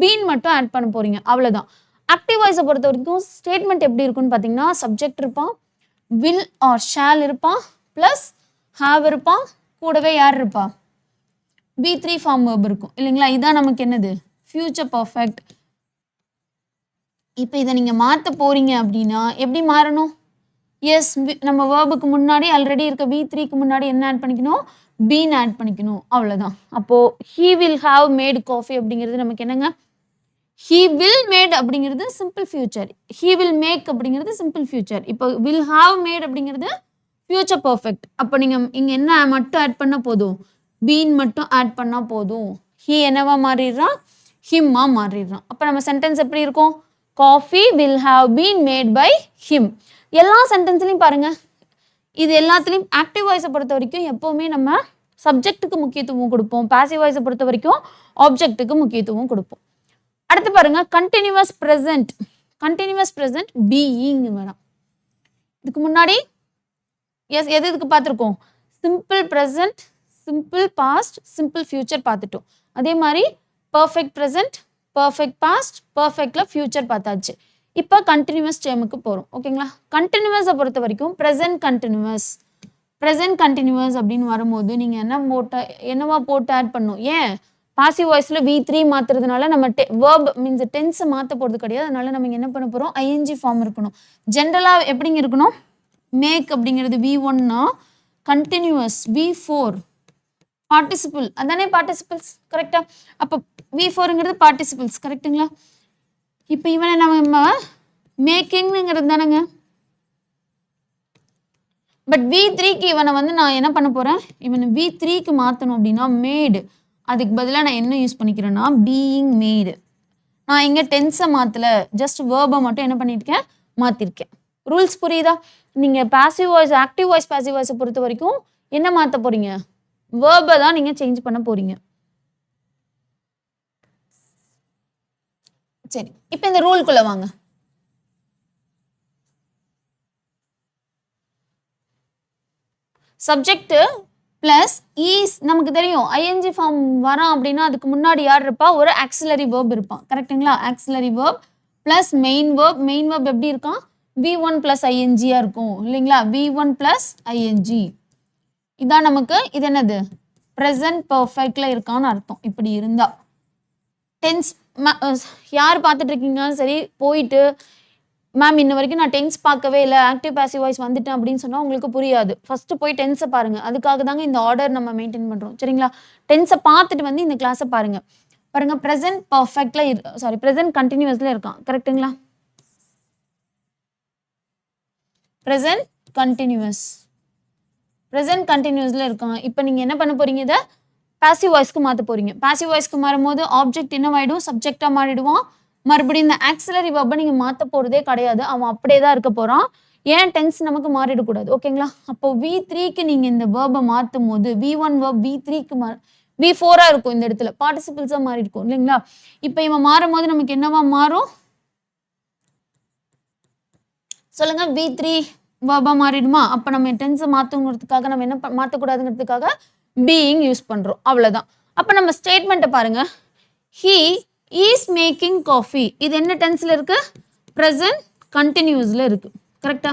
பீன் மட்டும் ஆட் பண்ண போறீங்க, அவ்வளவுதான். ஆக்டிவ் வாய்ஸை பொறுத்த வரைக்கும் ஸ்டேட்மெண்ட் எப்படி இருக்குன்னு பார்த்தீங்கன்னா, சப்ஜெக்ட் இருப்பான், வில் ஆர் ஷால் இருப்பான், பிளஸ் ஹாவ் இருப்பான், கூடவே யார் இருப்பா, V3 ஃபார்ம் வேர்ப் இருக்கும் இல்லைங்களா. இதான் நமக்கு என்னது, ஃபியூச்சர் பர்ஃபெக்ட். இப்போ இதை நீங்க மாற்ற போறீங்க அப்படின்னா எப்படி மாறணும், எஸ் நம்ம வேர்புக்கு முன்னாடி ஆல்ரெடி இருக்க V3க்கு முன்னாடி என்ன ஆட் பண்ணிக்கணும், பீன் ஆட் பண்ணிக்கணும், அவ்வளோதான். அப்போ he will have made coffee அப்படிங்கிறது நமக்கு என்னங்க, ஹீ வில் மேட் அப்படிங்கிறது simple future, he will make அப்படிங்கிறது சிம்பிள் ஃபியூச்சர். இப்போ வில் ஹாவ் மேட் அப்படிங்கிறது ஃபியூச்சர் பர்ஃபெக்ட். அப்போ நீங்கள் இங்கே என்ன மட்டும் ஆட் பண்ணால் போதும், பீன் மட்டும் ஆட் பண்ணால் போதும். ஹீ என்னவா மாறிடுறான், ஹிம்மா மாறிடுறான். அப்போ நம்ம சென்டென்ஸ் எப்படி இருக்கும், coffee will have been made by him. எல்லா சென்டென்ஸ்லையும் பாருங்க, இது எல்லாத்துலேயும் ஆக்டிவ் வாய்ஸை பொறுத்த வரைக்கும் எப்போவுமே நம்ம சப்ஜெக்ட்டுக்கு முக்கியத்துவம் கொடுப்போம், பாசிவ் வாய்ஸை பொறுத்த வரைக்கும் ஆப்ஜெக்ட்டுக்கு முக்கியத்துவம் கொடுப்போம். அடுத்து பாருங்க, continuous present. Continuous present being வேணாம். இதுக்கு முன்னாடி எஸ் எது இதுக்கு பார்த்துருக்கோம், simple present, simple past, simple future பார்த்துட்டோம். அதே மாதிரி பர்ஃபெக்ட் ப்ரெசன்ட், பர்ஃபெக்ட் பாஸ்ட், பர்ஃபெக்ட்ல ஃபியூச்சர் பார்த்தாச்சு. இப்போ கண்டினியூவஸ் டேர்முக்கு போகிறோம் ஓகேங்களா. கண்டினியூவஸை பொறுத்த வரைக்கும் ப்ரெசன்ட் கண்டினியூவஸ், ப்ரெசன்ட் கண்டினியூவஸ் அப்படின்னு வரும்போது நீங்கள் என்னவா போட்டு ஆட் பண்ணும். ஏன் பாசிவ் வாய்ஸில் V3 மாற்றுறதுனால நம்ம வேர்ப் மீன்ஸ் டென்ஸை மாற்ற போகிறது கிடையாது. அதனால நம்ம என்ன பண்ண போகிறோம், ING ஃபார்ம் இருக்கணும். ஜென்ரலாக எப்படிங்க இருக்கணும், மேக் அப்படிங்கிறது V1னா, கண்டினியூவஸ் V4 பார்ட்டிசிபிள், அதானே பார்ட்டிசிபிள்ஸ் கரெக்டா. அப்போ V4ங்கிறது பார்ட்டிசிபிள்ஸ் கரெக்டுங்களா. இப்போ இவனை நம்ம மேக்கிங்கிறது தானேங்க, பட் V3க்கு இவனை வந்து நான் என்ன பண்ண போறேன், இவனை V3க்கு மாற்றணும் அப்படின்னா மேடு, அதுக்கு பதிலாக நான் என்ன யூஸ் பண்ணிக்கிறேன்னா பீயிங் மேடு. நான் இங்கே டென்ஸை மாற்றலை, ஜஸ்ட் வேர்பை மட்டும் என்ன பண்ணியிருக்கேன், மாற்றிருக்கேன். ரூல்ஸ் புரியுதா. நீங்கள் passive voice, active voice, passive வாய்ஸை பொறுத்த வரைக்கும் என்ன மாற்ற போறீங்க, வேர்பை தான் நீங்கள் சேஞ்ச் பண்ண போறீங்க. சரி, இப்போ இந்த ரூல்குள்ள வாங்க. சப்ஜெக்ட் பிளஸ் ஈஸ் நமக்கு தெரியும், ING ஃபார்ம் வரான் அப்படின்னா அதுக்கு முன்னாடி யார் இருப்பா, ஒரு ஆக்சிலரி வேர்ப் இருப்பான் கரெக்டுங்களா. Auxiliary verb plus main verb. Main verb எப்படி இருக்கான், V1 பிளஸ் ING இருக்கும் இல்லைங்களா. V1 பிளஸ் ING இதான் நமக்கு இது என்னது, ப்ரெசன்ட் பர்ஃபெக்ட்ல இருக்கான்னு அர்த்தம். இப்படி இருந்தா டென்ஸ் யார் பார்த்துட்டு இருக்கீங்கன்னு சரி, போயிட்டு மேம் இன்ன வரைக்கும் நான் டென்ஸ் பார்க்கவே இல்லை, ஆக்டிவ் பாசிவ் வாய்ஸ் வந்துட்டேன் அப்படின்னு சொன்னால் உங்களுக்கு புரியாது. ஃபர்ஸ்ட் போய் டென்ஸை பாருங்க, அதுக்காக தாங்க இந்த ஆர்டர் நம்ம மெயின்டைன் பண்ணுறோம் சரிங்களா. டென்ஸை பார்த்துட்டு வந்து இந்த கிளாஸை பாருங்க. பாருங்க ப்ரெசன்ட் பர்ஃபெக்ட்ல ப்ரெசன்ட் கண்டினியூஸ்ல இருக்கான் கரெக்டுங்களா. ப்ரெசன்ட் கண்டினியூஸ், ப்ரெசன்ட் கண்டினியூஸ்ல இருக்கான். இப்போ நீங்கள் என்ன பண்ண போறீங்க, இதை பாசிவ் வாய்ஸ்க்கு மாற்ற போறீங்க. பாசிவ் வாய்ஸ்க்கு மாறும்போது ஆப்ஜெக்ட் என்னவாயிடும், சப்ஜெக்டாக மாறிடுவான். மறுபடியும் இந்த ஆக்சிலரி வெர்பை நீங்கள் மாற்ற போகிறதே கிடையாது, அவன் அப்படியே தான் இருக்க போகிறான். ஏன் டென்ஸ் நமக்கு மாறிடக்கூடாது ஓகேங்களா. அப்போ V3க்கு நீங்கள் இந்த வேர்பை மாற்றும் போது V1 வேர்ப் V3க்கு V4 இருக்கும் இந்த இடத்துல பார்ட்டிசிபிள்ஸா மாறி இருக்கும் இல்லைங்களா? இப்போ இவன் மாறும் போது நமக்கு என்னவா மாறும் சொல்லுங்க? V3 verb மாறிடுமா? அப்ப நம்ம டென்ஸ் மாத்துங்கிறதுக்காக நம்ம என்ன மாத்தக்கூடாதுங்கிறதுக்காக பீயிங் யூஸ் பண்றோம் அவ்வளவுதான். அப்ப நம்ம ஸ்டேட்மெண்ட்டை பாருங்க. He is making coffee. இது என்ன டென்ஸ்ல இருக்கு? present continuousல இருக்கு. கரெக்டா?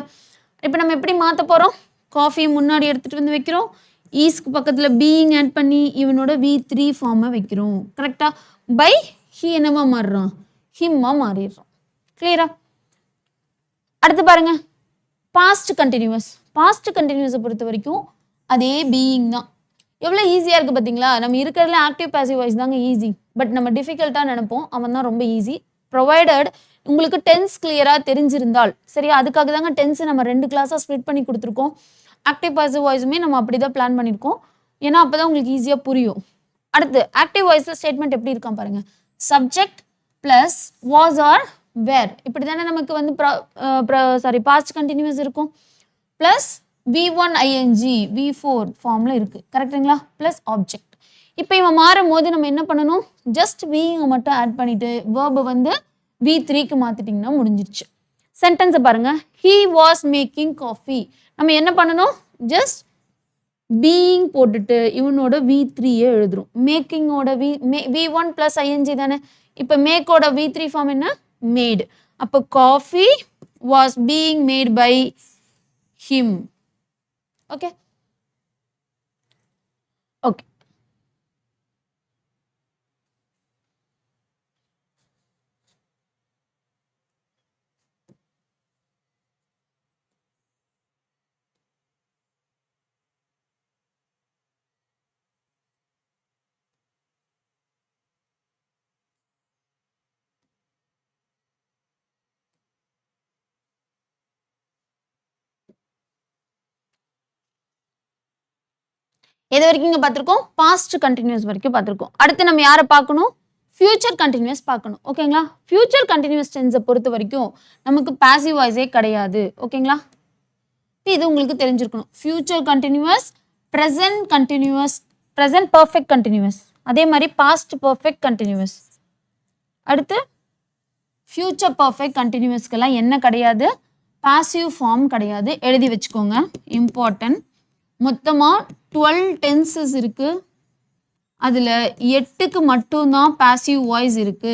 இப்போ நம்ம எப்படி மாத்த போறோம்? காஃபி முன்னாடி எடுத்துட்டு வந்து வைக்கிறோம். ஈஸ்க்கு பக்கத்துல பீயிங் ஆட் பண்ணி இவனோட V3 ஃபார்மை வைக்கிறோம். கரெக்டா? பை he என்னவா மாறுறான்? himமா மாறிடுறோம். கிளியரா? அடுத்து பாருங்க பாஸ்ட் கண்டினியூஸ். பாஸ்ட் கண்டினியூஸை பொறுத்த வரைக்கும் அதே பீயிங் தான். எவ்வளோ ஈஸியாக இருக்குது பார்த்தீங்களா? நம்ம இருக்கிறதுல ஆக்டிவ் பாசிவ் வாய்ஸ் தாங்க ஈஸி. பட் நம்ம டிஃபிகல்ட்டாக நினைப்போம், அவன் தான் ரொம்ப ஈஸி. ப்ரொவைடட் உங்களுக்கு டென்ஸ் கிளியராக தெரிஞ்சிருந்தால் சரியா? அதுக்காக தாங்க டென்ஸ் நம்ம 2 கிளாஸாக ஸ்ப்ளிட் பண்ணி கொடுத்துருக்கோம். ஆக்டிவ் பாசிவ் வாய்ஸுமே நம்ம அப்படி தான் பிளான் பண்ணியிருக்கோம். ஏன்னா அப்போ தான் உங்களுக்கு ஈஸியாக புரியும். அடுத்து ஆக்டிவ் வாய்ஸில் ஸ்டேட்மெண்ட் எப்படி இருக்கான் பாருங்க. சப்ஜெக்ட் ப்ளஸ் வாஸ் ஆர் வேர் இப்படி தானே நமக்கு வந்து பாஸ்ட் கண்டினியூஸ் இருக்கும். ப்ளஸ் V1 ing V4 ஃபார்ம்ல இருக்கு. கரெக்டுங்களா? Plus object. இப்போ இவன் மாறும் போது நம்ம என்ன பண்ணணும்? ஜஸ்ட் பீயிங்கை மட்டும் ஆட் பண்ணிட்டு வேர்பை வந்து V3க்கு மாத்திட்டிங்கன்னா முடிஞ்சிருச்சு. சென்டென்ஸை பாருங்க. He was making coffee. நம்ம என்ன பண்ணணும்? ஜஸ்ட் பீயிங் போட்டுட்டு இவனோட V3யை எழுதுறோம். மேக்கிங்கோட V1 ப்ளஸ் ing தானே. இப்போ மேக்கோட V3 ஃபார்ம் என்ன? மேட். அப்போ coffee was being made by him. Okay okay எது வரைக்கும் இங்கே பார்த்துருக்கோம்? பாஸ்ட் கண்டினியூஸ் வரைக்கும் பார்த்துருக்கோம். அடுத்து நம்ம யாரை பார்க்கணும்? ஃபியூச்சர் கண்டினியூஸ் பார்க்கணும். ஓகேங்களா? ஃபியூச்சர் கண்டினியூஸ் டென்ஸை பொறுத்த வரைக்கும் நமக்கு பாசிவ் வாய்ஸே கிடையாது. ஓகேங்களா? இது உங்களுக்கு தெரிஞ்சிருக்கணும். Future continuous, present continuous, present perfect continuous, அதே மாதிரி பாஸ்ட் பர்ஃபெக்ட் கண்டினியூஸ். அடுத்து ஃபியூச்சர் பர்ஃபெக்ட் கண்டினியூஸ்க்கெல்லாம் என்ன கிடையாது? பாசிவ் ஃபார்ம் கிடையாது. எழுதி வச்சுக்கோங்க, இம்பார்ட்டன்ட். மொத்தமாக 12 டென்சஸ் இருக்கு. அதில் 8க்கு மட்டும்தான் பாசிவ் வாய்ஸ் இருக்கு.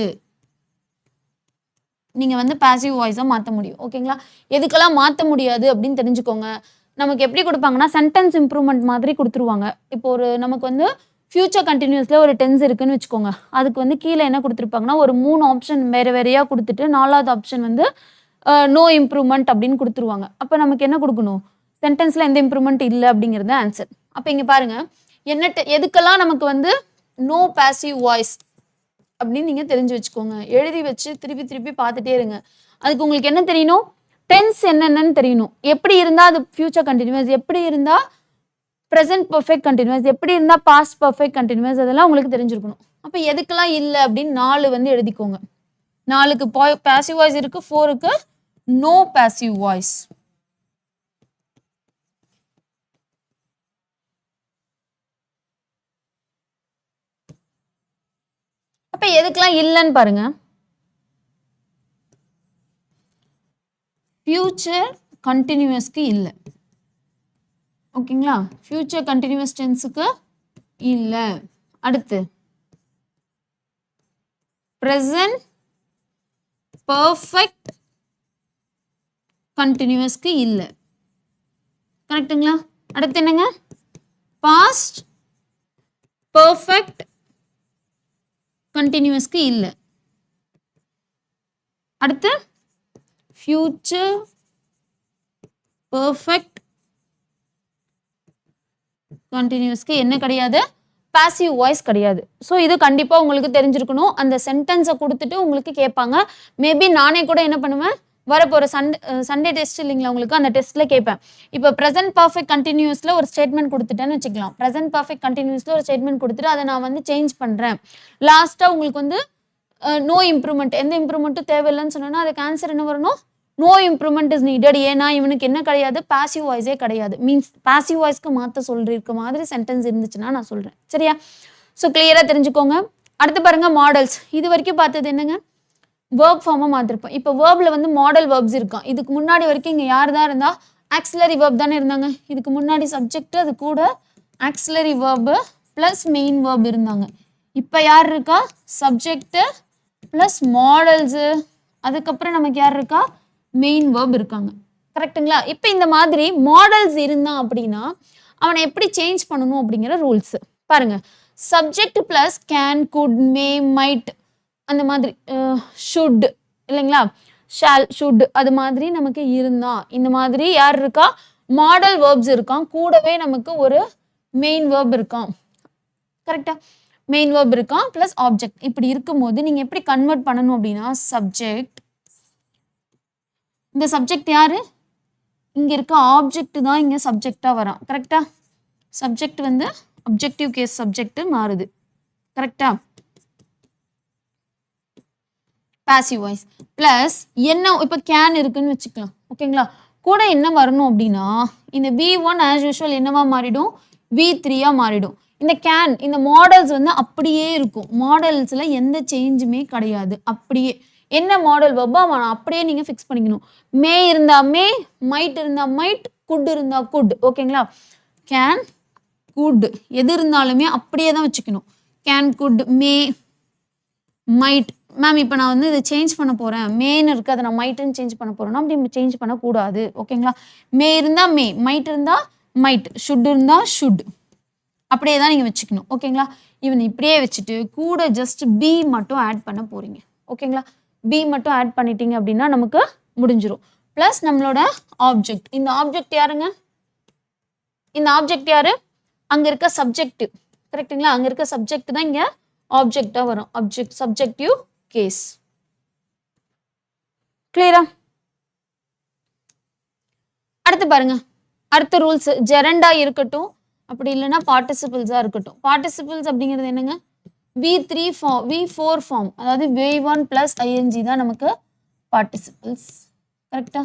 நீங்கள் வந்து பாசிவ் வாய்ஸாக மாற்ற முடியும். ஓகேங்களா? எதுக்கெல்லாம் மாற்ற முடியாது அப்படின்னு தெரிஞ்சுக்கோங்க. நமக்கு எப்படி கொடுப்பாங்கன்னா சென்டென்ஸ் இம்ப்ரூவ்மெண்ட் மாதிரி கொடுத்துருவாங்க. இப்போ ஒரு நமக்கு வந்து ஃபியூச்சர் கண்டினியூஸில் ஒரு டென்ஸ் இருக்குன்னு வச்சுக்கோங்க. அதுக்கு வந்து கீழே என்ன கொடுத்துருப்பாங்கன்னா ஒரு 3 ஆப்ஷன் வேறு வேறையாக கொடுத்துட்டு 4வது ஆப்ஷன் வந்து நோ இம்ப்ரூவ்மெண்ட் அப்படின்னு கொடுத்துருவாங்க. அப்போ நமக்கு என்ன கொடுக்கணும்? சென்டென்ஸில் எந்த இம்ப்ரூவ்மெண்ட் இல்லை அப்படிங்கிறது ஆன்சர். அப்போ இங்கே பாருங்க, என்ன எதுக்கெல்லாம் நமக்கு வந்து நோ பாசிவ் வாய்ஸ் அப்படின்னு நீங்கள் தெரிஞ்சு வச்சுக்கோங்க. எழுதி வச்சு திருப்பி திருப்பி பார்த்துட்டே இருங்க. அதுக்கு உங்களுக்கு என்ன தெரியணும்? டென்ஸ் என்னென்னு தெரியணும். எப்படி இருந்தால் அது ஃபியூச்சர் கண்டினியூஸ், எப்படி இருந்தால் ப்ரெசென்ட் பர்ஃபெக்ட் கண்டினியூஸ், எப்படி இருந்தால் பாஸ்ட் பர்ஃபெக்ட் கண்டினியூஸ், அதெல்லாம் உங்களுக்கு தெரிஞ்சிருக்கணும். அப்போ எதுக்கெல்லாம் இல்லை அப்படின்னு 4 வந்து எழுதிக்கோங்க. 4க்கு பாசிவ் வாய்ஸ் இருக்கு, 4க்கு நோ பாசிவ் வாய்ஸ். அப்ப எதுக்கெல்லாம் இல்லைன்னு பாருங்க. ஃபியூச்சர் கண்டினியூஸ்க்கு இல்லை. ஓகேங்களா? ஃபியூச்சர் கண்டினியூஸ் டென்ஸுக்கு இல்லை. அடுத்து ப்ரெசன்ட் பர்ஃபெக்ட் கண்டினியூஸ்க்கு இல்லை. கரெக்டுங்களா? அடுத்து என்னங்க? பாஸ்ட் பர்ஃபெக்ட் கண்டினியூஸ்க்கு இல்லை. அடுத்து ஃபியூச்சர் பர்ஃபெக்ட் கண்டினியூஸ்க்கு என்ன கிடையாது? பாசிவ் வாய்ஸ் கிடையாது. ஸோ இது கண்டிப்பாக உங்களுக்கு தெரிஞ்சிருக்கணும். அந்த சென்டென்ஸை கொடுத்துட்டு உங்களுக்கு கேட்பாங்க. மேபி நானே கூட என்ன பண்ணுவேன், வரப்போகிற சண்டே டெஸ்ட் இல்லைங்களா உங்களுக்கு, அந்த டெஸ்ட்டில் கேட்பேன். இப்போ ப்ரெசென்ட் பர்ஃபெக்ட் கண்டினியூஸில் ஒரு ஸ்டேட்மெண்ட் கொடுத்துட்டேன்னு வச்சுக்கலாம். ப்ரெசென்ட் பர்ஃபெக்ட் கண்டினியூஸில் ஒரு ஸ்டேட்மெண்ட் கொடுத்துட்டு அதை நான் வந்து சேஞ்ச் பண்ணுறேன். லாஸ்ட்டாக உங்களுக்கு வந்து நோ இம்ப்ரூவ்மெண்ட், எந்த இம்ப்ரூவ்மெண்ட்டும் தேவையில்லைன்னு சொன்னோன்னா அதுக்கு ஆன்சர் என்ன வரணும்? No improvement is needed. ஏன்னா இவனுக்கு என்ன கிடையாது? பாசிவ் வாய்ஸே கிடையாது. மீன்ஸ் பாசிவ் வாய்ஸ்க்கு மாற்ற சொல்லியிருக்க மாதிரி சென்டென்ஸ் இருந்துச்சுன்னா நான் சொல்கிறேன். சரியா? ஸோ கிளியராக தெரிஞ்சுக்கோங்க. அடுத்து பாருங்க மாடல்ஸ். இது வரைக்கும் பார்த்தது என்னங்க, வேர்ப் ஃபார்மாக மாற்றிருப்போம். இப்போ வேர்பில் வந்து மாடல் வேர்ப்ஸ் இருக்கான். இதுக்கு முன்னாடி வரைக்கும் இங்கே யார் தான் இருந்தால் ஆக்சிலரி வேர்ப் தானே இருந்தாங்க. இதுக்கு முன்னாடி சப்ஜெக்ட், அது கூட auxiliary verb plus main verb இருந்தாங்க. இப்போ யார் இருக்கா, சப்ஜெக்ட் ப்ளஸ் மாடல்ஸு, அதுக்கப்புறம் நமக்கு யார் இருக்கா, மெயின் வேர்ப் இருக்காங்க. கரெக்டுங்களா? இப்போ இந்த மாதிரி மாடல்ஸ் இருந்தான் அப்படின்னா அவனை எப்படி சேஞ்ச் பண்ணணும் அப்படிங்கிற ரூல்ஸ் பாருங்க. Subject plus can, good, May, might, அந்த மாதிரி ஷுட் இல்லைங்களா, ஷால், ஷுட், அது மாதிரி நமக்கு இருந்தா இந்த மாதிரி யார் இருக்கா, மாடல் வேர்ப்ஸ் இருக்கான், கூடவே நமக்கு ஒரு மெயின் வேர்ப் இருக்கான். கரெக்டா? மெயின் வேர்ப் இருக்கான் ப்ளஸ் ஆப்ஜெக்ட். இப்படி இருக்கும்போது நீங்க எப்படி கன்வெர்ட் பண்ணணும் அப்படின்னா, சப்ஜெக்ட், இந்த சப்ஜெக்ட் யாரு, இங்க இருக்க ஆப்ஜெக்ட் தான் இங்க சப்ஜெக்டா வரான். கரெக்டா? சப்ஜெக்ட் வந்து அப்ஜெக்டிவ் கேஸ் சப்ஜெக்ட் மாறுது. கரெக்டா? பாசிவ் வாய்ஸ் பிளஸ் என்ன, இப்போ கேன் இருக்குன்னு வச்சுக்கலாம். ஓகேங்களா? கூட என்ன வரணும் அப்படின்னா இந்த V1 ஆஸ் யூஷுவல் என்னவா மாறிடும், V3 மாறிடும். இந்த கேன், இந்த மாடல்ஸ் வந்து அப்படியே இருக்கும். மாடல்ஸ்ல எந்த சேஞ்சுமே கிடையாது. அப்படியே என்ன மாடல் வெப்பா அப்படியே நீங்க ஃபிக்ஸ் பண்ணிக்கணும். மே இருந்தா மே, மைட் இருந்தா மைட், குட் இருந்தா குட். ஓகேங்களா? கேன், குட் எது இருந்தாலுமே அப்படியே தான் வச்சுக்கணும். Can, good, May, might. Ma'am இப்போ நான் வந்து இதை சேஞ்ச் பண்ண போகிறேன், மேன்னு இருக்குது, அதை நான் மைட்டுன்னு சேஞ்ச் பண்ண போகிறேன்னா அப்படி சேஞ்ச் பண்ணக்கூடாது. ஓகேங்களா? மே இருந்தால் மே, மைட் இருந்தால் மைட், ஷுட் இருந்தால் ஷுட், அப்படியே தான் நீங்கள் வச்சுக்கணும். ஓகேங்களா? இவன் இப்படியே வச்சுட்டு கூட ஜஸ்ட் பி மட்டும் ஆட் பண்ண போகிறீங்க. ஓகேங்களா? பி மட்டும் ஆட் பண்ணிட்டீங்க அப்படின்னா நமக்கு முடிஞ்சிடும். ப்ளஸ் நம்மளோட ஆப்ஜெக்ட். இந்த ஆப்ஜெக்ட் யாருங்க, இந்த ஆப்ஜெக்ட் யாரு, அங்கே இருக்க சப்ஜெக்ட். கரெக்டுங்களா? அங்கே இருக்க சப்ஜெக்ட் தான் இங்கே ஆப்ஜெக்டாக வரும். Object, subjective case. கிளியரா? அடுத்து பாருங்க, அடுத்த ரூல்ஸ் ஜெரண்டா இருக்கட்டும், அப்படி இல்லைன்னா பார்ட்டிசிபிள்ஸா இருக்கட்டும். பார்ட்டிசிபிள்ஸ் அப்படிங்கிறது என்னங்க, V3 ஃபார்ம், V4 ஃபார்ம், அதாவது V1 + ing தான் நமக்கு பார்ட்டிசிபிள்ஸ். கரெக்டா?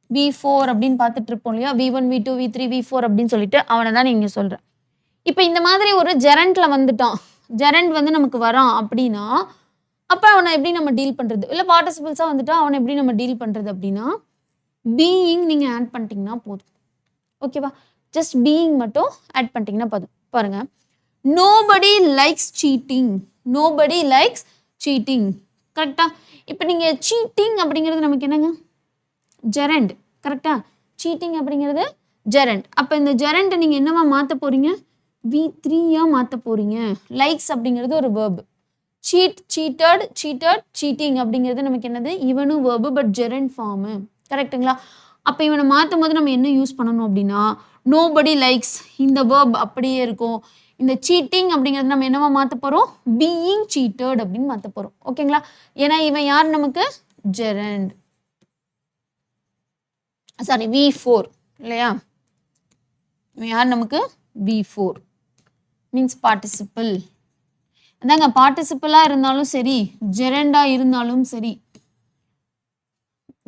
V4 அப்படின்னு பார்த்துட்டு இருப்போம் இல்லையா, V1 V2 V3 V4 அப்படின்னு சொல்லிட்டு அவனை தான் நீங்க சொல்றேன். இப்போ இந்த மாதிரி ஒரு ஜெரண்ட்ல வந்துட்டான், ஜெரண்ட் வந்து நமக்கு வரான் அப்படின்னா அப்போ அவனை எப்படி நம்ம டீல் பண்றது, இல்லை பார்ட்டிசிபிள்ஸாக வந்துட்டா அவனை எப்படி நம்ம டீல் பண்றது அப்படின்னா பீயிங் நீங்கள் ஆட் பண்ணிட்டீங்கன்னா போதும். ஓகேவா? ஜஸ்ட் பீயிங் மட்டும் ஆட் பண்ணிட்டீங்கன்னா போதும். பாருங்க, nobody likes cheating, nobody likes cheating. கரெக்டா? இப்போ நீங்கள் சீட்டிங் அப்படிங்கிறது நமக்கு என்னங்க, ஜெரண்ட். கரெக்டா? சீட்டிங் அப்படிங்கிறது ஜெரண்ட். அப்போ இந்த ஜெரண்ட்டை நீங்கள் என்னவா மாற்ற போறீங்க, V3 மாற்ற போறீங்க. லைக்ஸ் அப்படிங்கிறது ஒரு verb, cheat, cheated, cheated, cheating அப்படிங்கிறது நமக்கு என்னது, இவனும் வேர்பு பட் ஜெரண்ட் ஃபார்மு. கரெக்டுங்களா? அப்போ இவனை மாற்றும் போது நம்ம என்ன யூஸ் பண்ணணும் அப்படின்னா நோபடி லைக்ஸ், இந்த வேர்ப் அப்படியே இருக்கும். இந்த சீட்டிங் அப்படிங்கிறது நம்ம என்னவா மாற்ற போகிறோம், பீயிங் சீட்டட் அப்படின்னு மாற்ற போகிறோம். ஓகேங்களா? ஏன்னா இவன் யார் நமக்கு, ஜெரண்ட், சாரி V4 இல்லையா, இவன் யார் நமக்கு V4 மீன்ஸ் பார்ட்டிசிபிள். அதாங்க, பார்ட்டிசிபிளாக இருந்தாலும் சரி, ஜெரண்டாக இருந்தாலும் சரி,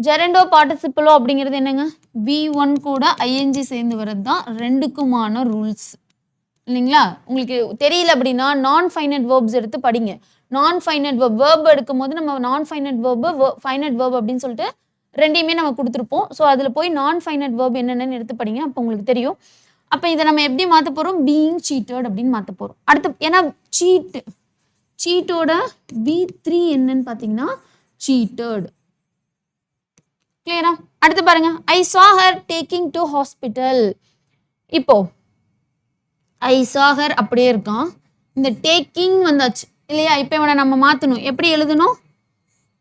ஜெரண்டோ பார்ட்டிசிபிளோ அப்படிங்கிறது என்னங்க, V1 கூட ing சேர்ந்து வர்றது தான் ரெண்டுக்குமான ரூல்ஸ் இல்லைங்களா? உங்களுக்கு தெரியல அப்படின்னா நான் ஃபைனைட் வேர்ப்ஸ் எடுத்து படிங்க. நான் ஃபைனைட் வேர்ப் எடுக்கும் போது நம்ம நான் ஃபைனைட் வேர்பு, ஃபைனைட் வேர்ப் அப்படின்னு சொல்லிட்டு ரெண்டையுமே நம்ம கொடுத்துருப்போம். ஸோ அதில் போய் நான் ஃபைனைட் வேர்ப் என்னென்னு எடுத்து படிங்க, அப்போ உங்களுக்கு தெரியும். அப்போ இதை நம்ம எப்படி மாற்ற போகிறோம், பீயிங் சீட்டட் அப்படின்னு மாற்ற போகிறோம். அடுத்து ஏன்னா சீட்டோட V3 என்னன்னு பார்த்தீங்கன்னா சீட்டட். கிளியரா? அடுத்து பாருங்க, ஐ saw her taking to hospital. இப்போ ஐ saw her அப்படியே இருக்கான், இந்த டேக்கிங் வந்தாச்சு இல்லையா? இப்போ இவனை நம்ம மாற்றணும். எப்படி எழுதணும்,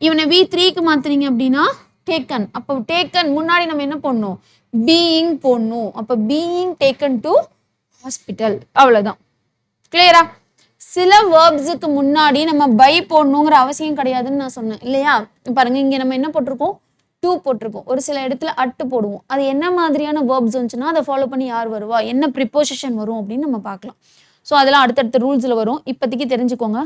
இவனை V3க்கு மாற்றுறீங்க அப்படின்னா டேக்கன். அப்போ டேக்கன் முன்னாடி நம்ம என்ன பண்ணணும், பீயிங் போடணும். அப்போ பீயிங் டேக்கன் டு ஹாஸ்பிட்டல், அவ்வளோதான். கிளியரா? சில வேர்ப்ஸுக்கு முன்னாடி நம்ம பை போடணுங்கிற அவசியம் கிடையாதுன்னு நான் சொன்னேன் இல்லையா? பாருங்க, இங்கே நம்ம என்ன போட்டிருக்கோம், டூ போட்டிருக்கோம். ஒரு சில இடத்துல அட்டு போடுவோம். அது என்ன மாதிரியான வேர்ப்ஸ் வந்துச்சுன்னா அதை ஃபாலோ பண்ணி யார் வருவா, என்ன ப்ரிப்போசிஷன் வரும் அப்படின்னு நம்ம பார்க்கலாம். ஸோ அதெல்லாம் அடுத்தடுத்த ரூல்ஸில் வரும், இப்போதைக்கு தெரிஞ்சுக்கோங்க.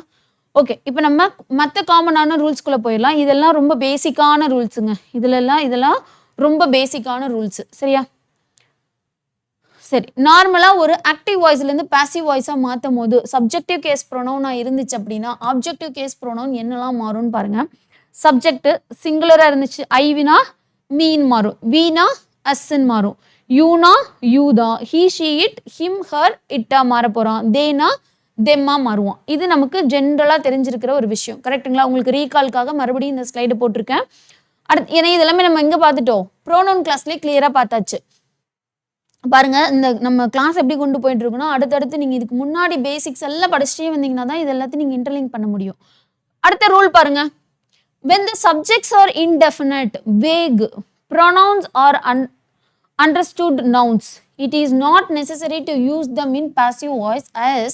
ஓகே, இப்போ நம்ம மற்ற காமனான ரூல்ஸ்குள்ளே போயிடலாம். இதெல்லாம் ரொம்ப பேசிக்கான ரூல்ஸுங்க. இதெல்லாம் ரொம்ப பேசிக்கான ரூல்ஸு. சரியா? சரி, நார்மலா ஒரு ஆக்டிவ் வாய்ஸ்ல இருந்து பாசிவ் வாய்ஸா மாத்தும் போது சப்ஜெக்டிவ் கேஸ் ப்ரோனவுனா இருந்துச்சு அப்படின்னா ஆப்ஜெக்டிவ் கேஸ் ப்ரோனவுன் என்னெல்லாம் மாறும்னு பாருங்க. சப்ஜெக்ட் சிங்குலரா இருந்துச்சு, ஐவினா மீன் மாறும், வீனா அஸ்ன்னு மாறும், யூனா யூ தான், he she it him her இட்டா மாற போறான், தேனா தெம்மா மாறுவான். இது நமக்கு ஜென்ரலா தெரிஞ்சிருக்கிற ஒரு விஷயம். கரெக்ட்டுங்களா? உங்களுக்கு ரீகால்க்காக மறுபடியும் இந்த ஸ்லைடு போட்டிருக்கேன். அடுத்து ஏன்னா இதெல்லாமே நம்ம எங்க பார்த்துட்டோம், ப்ரோனவுன் கிளாஸ்லேயே கிளியரா பார்த்தாச்சு. பாருங்க, இந்த நம்ம கிளாஸ் எப்படி கொண்டு போயிட்டு இருக்கோம்னா அடுத்தடுத்து நீங்க இதுக்கு முன்னாடி பேசிக்ஸ் எல்லாம் படிச்சுட்டே வந்தீங்கன்னா தான் இது எல்லாத்தையும் நீங்க இன்டர்லிங்க் பண்ண முடியும். அடுத்த ரூல் பாருங்க. when the subjects are indefinite, vague, pronouns are understood nouns, it is not necessary to use them in passive voice as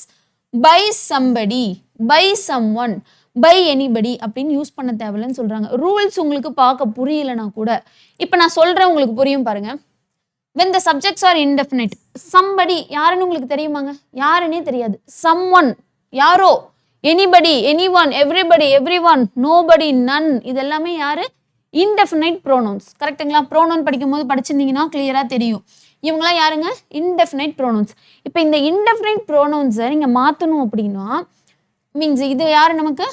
by somebody, by someone, by anybody அப்படின்னு யூஸ் பண்ண தேவையில்லைன்னு சொல்றாங்க. ரூல்ஸ் உங்களுக்கு பார்க்க புரியலனா கூட இப்போ நான் சொல்றேன், உங்களுக்கு புரியும் பாருங்க. when the subjects are indefinite, somebody யாருன்னு உங்களுக்கு தெரியுமாங்க? யாருன்னே தெரியாது. someone யாரோ, anybody, anyone, everybody, everyone, nobody, none, இது எல்லாமே யாரு? indefinite pronouns. கரெக்ட்டுங்களா? ப்ரோனவுன் படிக்கும்போது படிச்சிருந்தீங்கன்னா கிளியரா தெரியும். இவங்களாம் யாருங்க? indefinite pronouns. இப்போ இந்த indefinite pronouns நீங்க மாத்தணும் அப்படின்னா மீன்ஸ் இது யாரு நமக்கு?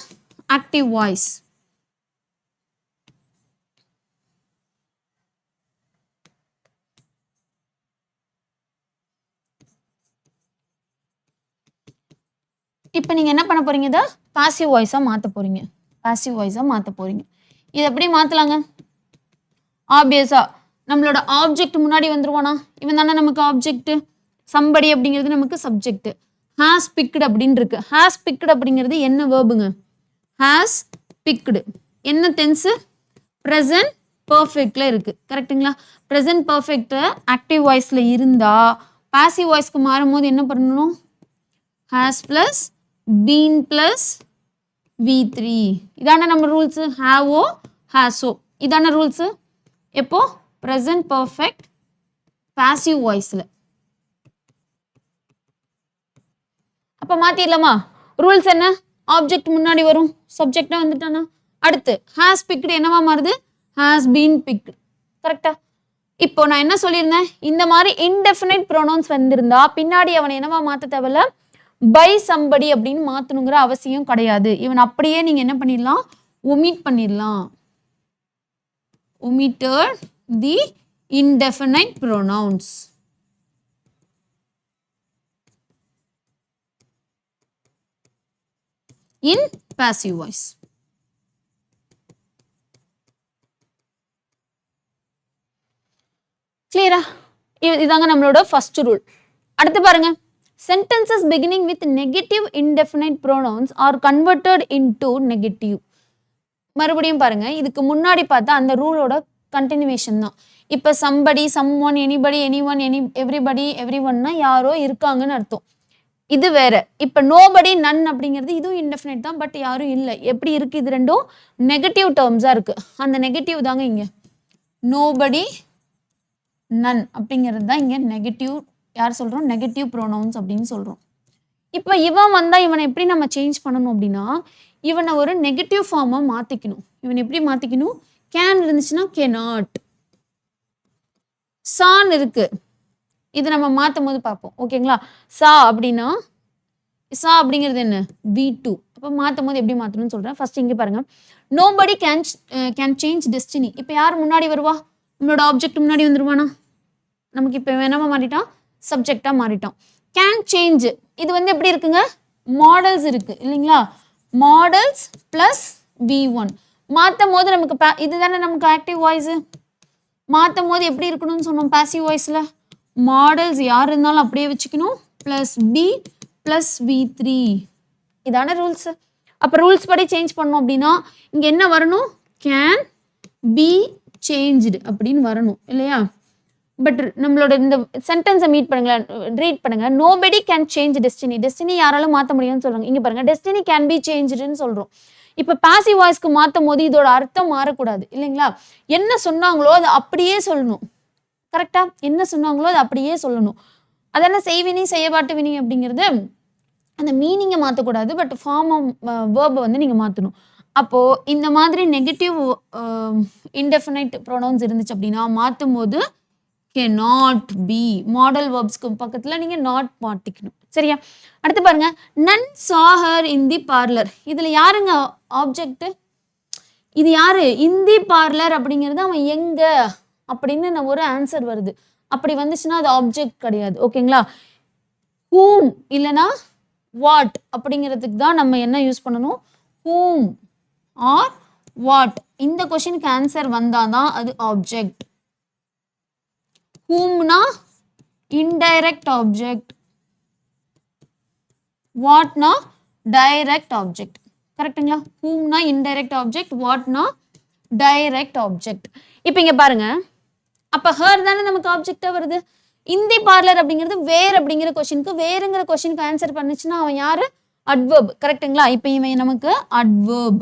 Active voice. இப்போ நீங்க என்ன பண்ண போறீங்க? இதை பாசிவ் வாய்ஸா மாத்த போறீங்க. பாசிவ் வாய்ஸா மாத்த போறீங்க. இது எப்படி மாத்தலாங்க? ஆப்வியஸா நம்மளோட ஆப்ஜெக்ட் முன்னாடி வந்துருவானா? இவன் தானே நமக்கு ஆப்ஜெக்ட். சம்படி அப்படிங்கிறது நமக்கு சப்ஜெக்ட். ஹாஸ் பிக்டு அப்படின்னு இருக்கு. ஹாஸ் பிக்டு அப்படிங்கிறது என்ன வேர்புங்க? ஹாஸ் பிக்டு என்ன டென்ஸ்? ப்ரெசன்ட் பர்ஃபெக்ட்ல இருக்கு. கரெக்ட்டுங்களா? ப்ரெசன்ட் பர்ஃபெக்ட் ஆக்டிவ் வாய்ஸ்ல இருந்தா பாசிவ் வாய்ஸ்க்கு மாறும்போது என்ன பண்ணணும்? has plus been plus v3. இதான நம்ம ரூல்ஸ். have ஓ has ஓ இதான ரூல்ஸ். எப்போ? present perfect passive voiceல. அப்ப மாத்திடலாமா? ரூல்ஸ் என்ன? ஆப்ஜெக்ட் முன்னாடி வரும், சப்ஜெக்டா வந்துட்டானா. அடுத்து has picked என்னவா மாறுது? has been picked. கரெக்டா? இப்போ நான் என்ன சொல்லியிருந்தேன்? இந்த மாதிரி இன்டெஃபினைட் ப்ரோனவுன்ஸ் வந்திருந்தா பின்னாடி அவனை என்னவா மாத்த தேவையில்ல? பை சம்படி அப்படின்னு மாத்தணுங்கிற அவசியம் கிடையாது. இவன் அப்படியே நீங்க என்ன பண்ணிடலாம்? ஒமிட் பண்ணிடலாம். omitted the indefinite pronouns. in passive voice. கிளியரா? இதாங்க நம்மளோட ஃபர்ஸ்ட் ரூல். அடுத்து பாருங்க. sentences beginning with negative indefinite pronouns are converted into negative. மறுபடியும் பாருங்க, இதுக்கு முன்னாடி பார்த்தா அந்த ரூலோட கண்டினியூவேஷன் தான். இப்போ somebody, someone, anybody, anyone, everybody, everyoneனா யாரோ இருக்காங்கன்னு அர்த்தம். இது வேற. இப்போ nobody, none அப்படிங்கிறது இதுவும் இன்டெஃபினைட் தான், பட் யாரும் இல்லை. எப்படி இருக்கு? இது ரெண்டும் நெகட்டிவ் டேர்ம்ஸா இருக்கு. அந்த நெகட்டிவ் தாங்க இங்க nobody, none அப்படிங்கிறது தான் இங்க நெகட்டிவ். யார் சொல்றோம்? நெகட்டிவ் ப்ரோனவுன்ஸ் அப்படின்னு சொல்றோம். இப்போ இவன் வந்தா இவனை எப்படி நம்ம சேஞ்ச் பண்ணணும் அப்படின்னா இவனை ஒரு நெகட்டிவ் ஃபார்மா மாத்திக்கணும். இவன் எப்படி மாத்திக்கணும்? கேன் இருந்துச்சுன்னா cannot, சான் இருக்கு, இது நம்ம மாத்தும் போது பார்ப்போம். ஓகேங்களா? சா அப்படின்னா சா அப்படிங்கிறது என்ன? v2. அப்போ மாத்தும் போது எப்படி மாத்தணும்னு சொல்றேன். ஃபர்ஸ்ட் இங்க பாருங்க. nobody can change destiny. இப்போ யார் முன்னாடி வருவா? நம்மளோட ஆப்ஜெக்ட் முன்னாடி வந்துருவானா? நமக்கு இப்போ என்னவா மாறிட்டான்? சப்ஜெக்டா மாறிட்டான். கேன் சேஞ்ச் இது வந்து எப்படி இருக்குங்க? மாடல்ஸ் இருக்கு இல்லைங்களா? மாடல்ஸ் பிளஸ் v1 மாத்தும் போது நமக்கு இதுதானே நமக்கு ஆக்டிவ் வாய்ஸ். மாத்தும் போது எப்படி இருக்கணும்னு சொன்னோம்? பாசிவ் வாய்ஸ்ல மாடல்ஸ் யார் இருந்தாலும் அப்படியே வச்சுக்கணும், பிளஸ் பி பிளஸ் v3. இதான ரூல்ஸ். அப்போ ரூல்ஸ் படி சேஞ்ச் பண்ணோம் அப்படின்னா இங்க என்ன வரணும்? கேன் பி சேஞ்ச்டு அப்படின்னு வரணும் இல்லையா? பட் நம்மளோட இந்த சென்டென்ஸை ரீட் பண்ணுங்க. nobody can change destiny. Destiny யாராலும் மாற்ற முடியும்னு சொல்றாங்க. இங்க பாருங்க, destiny can be changedன்னு சொல்றோம். இப்போ பாசிவ் வாய்ஸ்க்கு மாற்றும் போது இதோட அர்த்தம் மாறக்கூடாது இல்லைங்களா? என்ன சொன்னாங்களோ அதை அப்படியே சொல்லணும். கரெக்டா? என்ன சொன்னாங்களோ அதை அப்படியே சொல்லணும். அதெல்லாம் செய்வினி செய்யபாட்டு வினி அப்படிங்கிறது அந்த மீனிங்கை மாற்றக்கூடாது, பட் ஃபார்ம் ஆஃப் வேர்பை வந்து நீங்கள் மாற்றணும். அப்போது இந்த மாதிரி நெகட்டிவ் இன்டெஃபினைட் ப்ரோனவுன்ஸ் இருந்துச்சு அப்படின்னா மாற்றும் போது cannot be. மாடல் verbsக்கு பக்கத்துல நீங்க not மாத்திக்கணும். சரியா? அடுத்து பாருங்க, none saw her in the parlor. இதுல யாருங்க ஆப்ஜெக்ட்? இது யாரு? in the parlor அப்படிங்கிறது அவன் எங்க அப்படின்னு ஒரு ஆன்சர் வருது. அப்படி வந்துச்சுன்னா அது ஆப்ஜெக்ட் கிடையாது. ஓகேங்களா? whom இல்லனா what அப்படிங்கிறதுக்கு தான் நம்ம என்ன யூஸ் பண்ணணும்? whom or what. இந்த क्वेश्चनக்கு ஆன்சர் வந்தாதான் அது ஆப்ஜெக்ட். whomனா indirect object, whatனா direct object. கரெக்ட்டுங்களா? whomனா indirect object, whatனா direct object. இப்போ இங்க பாருங்க, அப்ப her தானே நமக்கு ஆப்ஜெக்டா வருது. in the parlor அப்படிங்கிறது வேர் அப்படிங்கிற क्वेश्चनக்கு, வேறுங்கிற क्वेश्चनக்கு ஆன்சர் பண்ணுச்சுன்னா அவன் யாரு? adverb. கரெக்ட்டுங்களா? இப்போ இவன் நமக்கு adverb.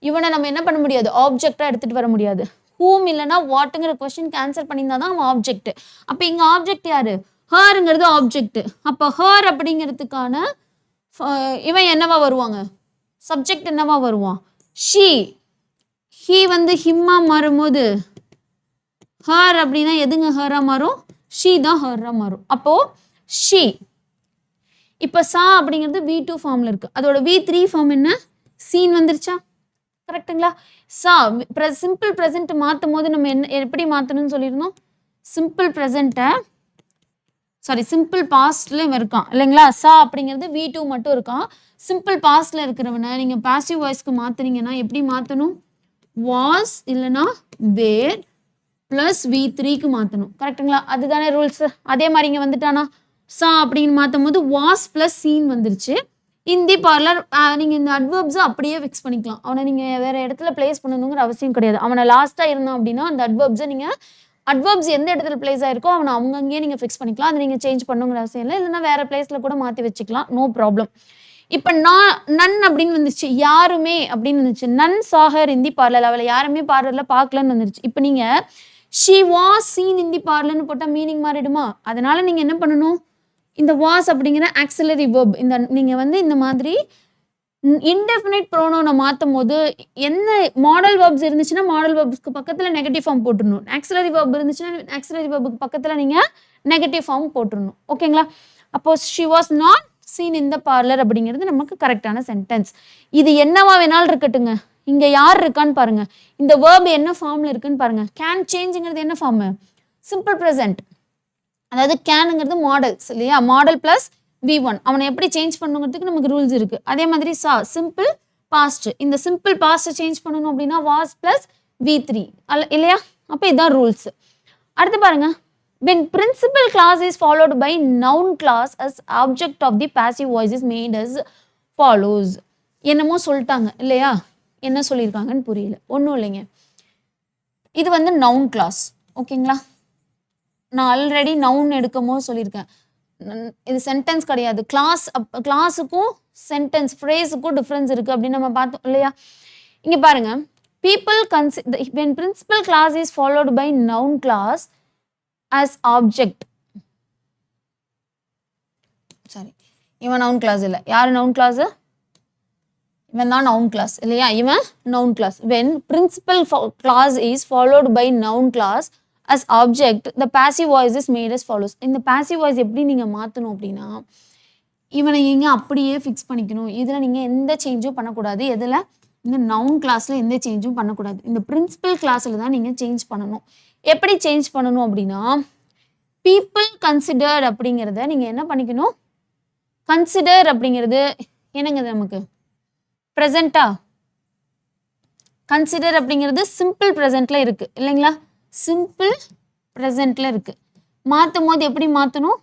இவனை நம்ம என்ன பண்ண முடியாது? ஆப்ஜெக்டா எடுத்துட்டு வர முடியாது. whom இல்லனா whatங்கிற क्वेश्चनக்கு ஆன்சர் பண்ணியிருந்தா தான் அவன் ஆப்ஜெக்ட். அப்ப இங்க ஆப்ஜெக்ட் யாரு? herங்கிறது ஆப்ஜெக்ட். அப்ப her அப்படிங்கிறதுக்கான இவன் என்னவா வருவாங்க? சப்ஜெக்ட் என்னவா வருவான்? she. he வந்து himமா மாறும்போது her அப்படின்னா எதுங்க ஹரா மாறும்? she தான் ஹரா மாறும். அப்போ she. இப்போ சா அப்படிங்கிறது V2 ஃபார்ம்ல இருக்கு. அதோட V3 ஃபார்ம் என்ன? சீன் வந்துருச்சா? கரெக்ட்டுங்களா? சா சிம்பிள் ப்ரெசென்ட் மாற்றும் போது நம்ம என்ன எப்படி மாற்றணும்னு சொல்லியிருந்தோம்? சிம்பிள் ப்ரெசென்ட்டை சிம்பிள் பாஸ்ட்லேயும் இருக்கான் இல்லைங்களா? சா அப்படிங்கிறது V2 மட்டும் இருக்கான். சிம்பிள் பாஸ்ட்ல இருக்கிறவனை நீங்கள் பாசிவ் வாய்ஸ்க்கு மாற்றுனீங்கன்னா எப்படி மாற்றணும்? வாஸ் இல்லைனா வேர் ப்ளஸ் V3க்கு மாற்றணும். கரெக்டுங்களா? அதுதானே ரூல்ஸ். அதே மாதிரி இங்கே வந்துட்டானா சா அப்படின்னு மாற்றும் போது வாஸ் ப்ளஸ் சீன் வந்துருச்சு. இந்தி பார்லர் நீங்கள் இந்த அட்வர்ப்ஸை அப்படியே ஃபிக்ஸ் பண்ணிக்கலாம். அவனை நீங்கள் வேறு இடத்துல பிளேஸ் பண்ணணுங்கிற அவசியம் கிடையாது. அவனை லாஸ்ட்டாக இருந்தான் அப்படின்னா அந்த அட்வர்ப்ஸை நீங்கள் அட்வர்ப்ஸ் எந்த இடத்துல பிளேஸ் ஆயிருக்கோ அவனை அங்கங்கேயே நீங்கள் ஃபிக்ஸ் பண்ணிக்கலாம். அதை நீங்கள் சேஞ்ச் பண்ணுங்கிற அவசியம் இல்லை. இல்லைன்னா வேறு பிளேஸில் கூட மாற்றி வச்சுக்கலாம். No problem. இப்போ நன் அப்படின்னு வந்துருச்சு, யாருமே அப்படின்னு வந்துச்சு. நன் சாஹர் இந்தி பார்லர், அவளை யாருமே பார்லரில் பார்க்கலன்னு வந்துருச்சு. இப்போ நீங்கள் ஷி வாஸ் சீன் இந்தி பார்லர்னு போட்டால் மீனிங் மாறிடுமா? அதனால நீங்கள் என்ன பண்ணணும்? இந்த வாஸ் அப்படிங்கிற ஆக்சிலரி வெர்ப், இந்த நீங்கள் வந்து இந்த மாதிரி இன்டெஃபினைட் ப்ரோனோனை மாற்றும் போது என்ன மாடல் வெர்ப்ஸ் இருந்துச்சுன்னா மாடல் வெர்ப்ஸ்க்கு பக்கத்தில் நெகட்டிவ் ஃபார்ம் போட்டுடணும். ஆக்சிலரி வெர்ப் இருந்துச்சுன்னா ஆக்சிலரி வெர்புக்கு பக்கத்தில் நீங்கள் நெகட்டிவ் ஃபார்ம் போட்டுடணும். ஓகேங்களா? அப்போ she was not seen in the parlour அப்படிங்கிறது நமக்கு கரெக்டான சென்டென்ஸ். இது என்னவா வேணாலும் இருக்கட்டுங்க. இங்கே யார் இருக்கான்னு பாருங்க. இந்த வேர்ப் என்ன ஃபார்மில் இருக்குன்னு பாருங்க. கேன் சேஞ்சுங்கிறது என்ன ஃபார்மு? Simple present. அதாவது கேனுங்கிறது மாடல்ஸ் இல்லையா? Model plus V1. அவனை எப்படி சேஞ்ச் பண்ணுங்கிறதுக்கு நமக்கு ரூல்ஸ் இருக்குது. அதே மாதிரி சா சிம்பிள் பாஸ்ட். இந்த சிம்பிள் பாஸ்ட்டை சேஞ்ச் பண்ணணும் அப்படின்னா வாஸ் ப்ளஸ் V3 இல்லையா? அப்போ இதுதான் ரூல்ஸ். அடுத்து பாருங்க, when principal clause is followed by noun clause as object of the passive voice is made as follows. என்னமோ சொல்லிட்டாங்க இல்லையா? என்ன சொல்லியிருக்காங்கன்னு புரியல. ஒன்றும் இல்லைங்க, இது வந்து நவுன் கிளாஸ். ஓகேங்களா? நான் ஆல்ரெடி நவுன் எடுக்கும் போது சொல்லியிருக்கேன், இது சென்டென்ஸ் கிடையாது. கிளாஸுக்கும் சென்டென்ஸ் ஃப்ரேஸுக்கும் டிஃப்ரென்ஸ் இருக்குது அப்படின்னு நம்ம பார்த்தோம் இல்லையா? இங்கே பாருங்க, people consider when principal clause is followed by noun clause as object. Sorry, இவன் நவுன் கிளாஸ் இல்லை. யார் நவுன் கிளாஸ்? இவன் தான் நவுன் கிளாஸ் இல்லையா? இவன் noun class. when principal clause is followed by noun clause as object, the passive voice is made as follows. இந்த passive voice எப்படி நீங்கள் மாற்றணும் அப்படின்னா, இவனை நீங்கள் அப்படியே ஃபிக்ஸ் பண்ணிக்கணும். இதில் நீங்கள் எந்த சேஞ்சும் பண்ணக்கூடாது. எதில்? இந்த நவுன் கிளாஸில் எந்த சேஞ்சும் பண்ணக்கூடாது. இந்த பிரின்சிபல் கிளாஸில் தான் நீங்கள் சேஞ்ச் பண்ணணும். எப்படி சேஞ்ச் பண்ணணும் அப்படின்னா, பீப்புள் கன்சிடர்ட் அப்படிங்கிறத நீங்கள் என்ன பண்ணிக்கணும்? கன்சிடர் அப்படிங்கிறது என்னங்க நமக்கு? ப்ரெசண்டா? கன்சிடர் அப்படிங்கிறது சிம்பிள் ப்ரெசென்ட்ல இருக்கு இல்லைங்களா? சிம்பிள் ப்ரெசென்ட்ல இருக்கு. மாற்றும் போது எப்படி மாற்றணும்?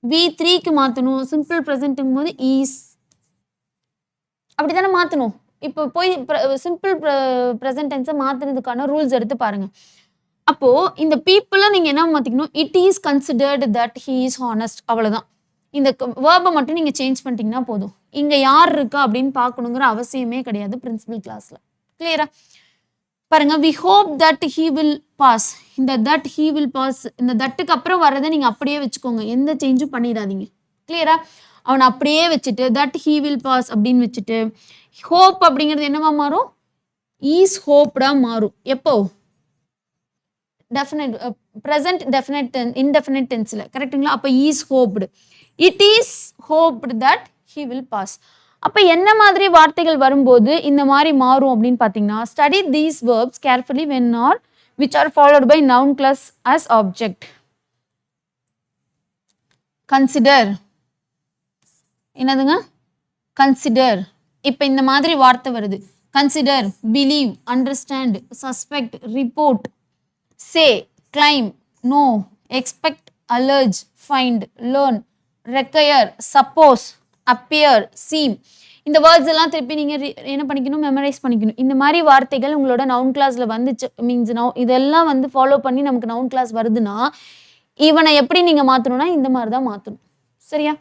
V3க்கு மாற்றணும். சிம்பிள் ப்ரெசென்ட்டுங்கும் போது ஈஸ் அப்படி தானே மாற்றணும். இப்போ போய் சிம்பிள் ப்ரெசென்ட் டென்ஸை மாற்றுறதுக்கான ரூல்ஸ் எடுத்து பாருங்க. அப்போது இந்த பீப்புளை நீங்கள் என்ன மாற்றிக்கணும்? It is considered that he is honest. அவ்வளோதான். இந்த வேர்பை மட்டும் நீங்கள் சேஞ்ச் பண்ணிட்டீங்கன்னா போதும். இங்கே யார் இருக்கா அப்படின்னு பார்க்கணுங்கிற அவசியமே கிடையாது பிரின்சிபல் கிளாஸில். கிளியரா? பாருங்க, we hope that he will pass. இந்த தட் ஹீ வில் பாஸ், இந்த தட்டுக்கு அப்புறம் வர்றதை நீங்கள் அப்படியே வச்சுக்கோங்க. எந்த சேஞ்சும் பண்ணிடாதீங்க. கிளியரா? அவனை அப்படியே வச்சுட்டு தட் ஹீ வில் பாஸ் அப்படின்னு வச்சுட்டு ஹோப் அப்படிங்கிறது என்னவா மாறும்? ஈஸ் ஹோப்டா மாறும். எப்போ? டெஃபினைட் ப்ரெசன்ட் டெஃபினைட் இன்டெஃபினைட் டென்ஸில் கரெக்டுங்களா? அப்போ is hoped, it is hoped that he will pass. அப்போ என்ன மாதிரி வார்த்தைகள் வரும்போது இந்த மாதிரி மாறும் அப்படின்னு பார்த்தீங்கன்னா, study these verbs carefully when are which are followed by noun class as object. Consider என்னதுங்க? consider. இப்போ இந்த மாதிரி வார்த்தை வருது. consider, believe, understand, suspect, report, say, climb, know, expect, allege, find, learn, require, suppose, appear, seem. இந்த words எல்லாம் திருப்பி நீங்கள் என்ன பண்ணிக்கணும், மெமரைஸ் பண்ணிக்கணும். இந்த மாதிரி வார்த்தைகள் உங்களோட நவுன் கிளாஸில் வந்துச்சு மீன்ஸ் இதெல்லாம் வந்து ஃபாலோ பண்ணி நமக்கு நவுன் கிளாஸ் வருதுன்னா இவனை எப்படி நீங்கள் மாற்றணும்னா இந்த மாதிரி தான் மாற்றணும். சரியா?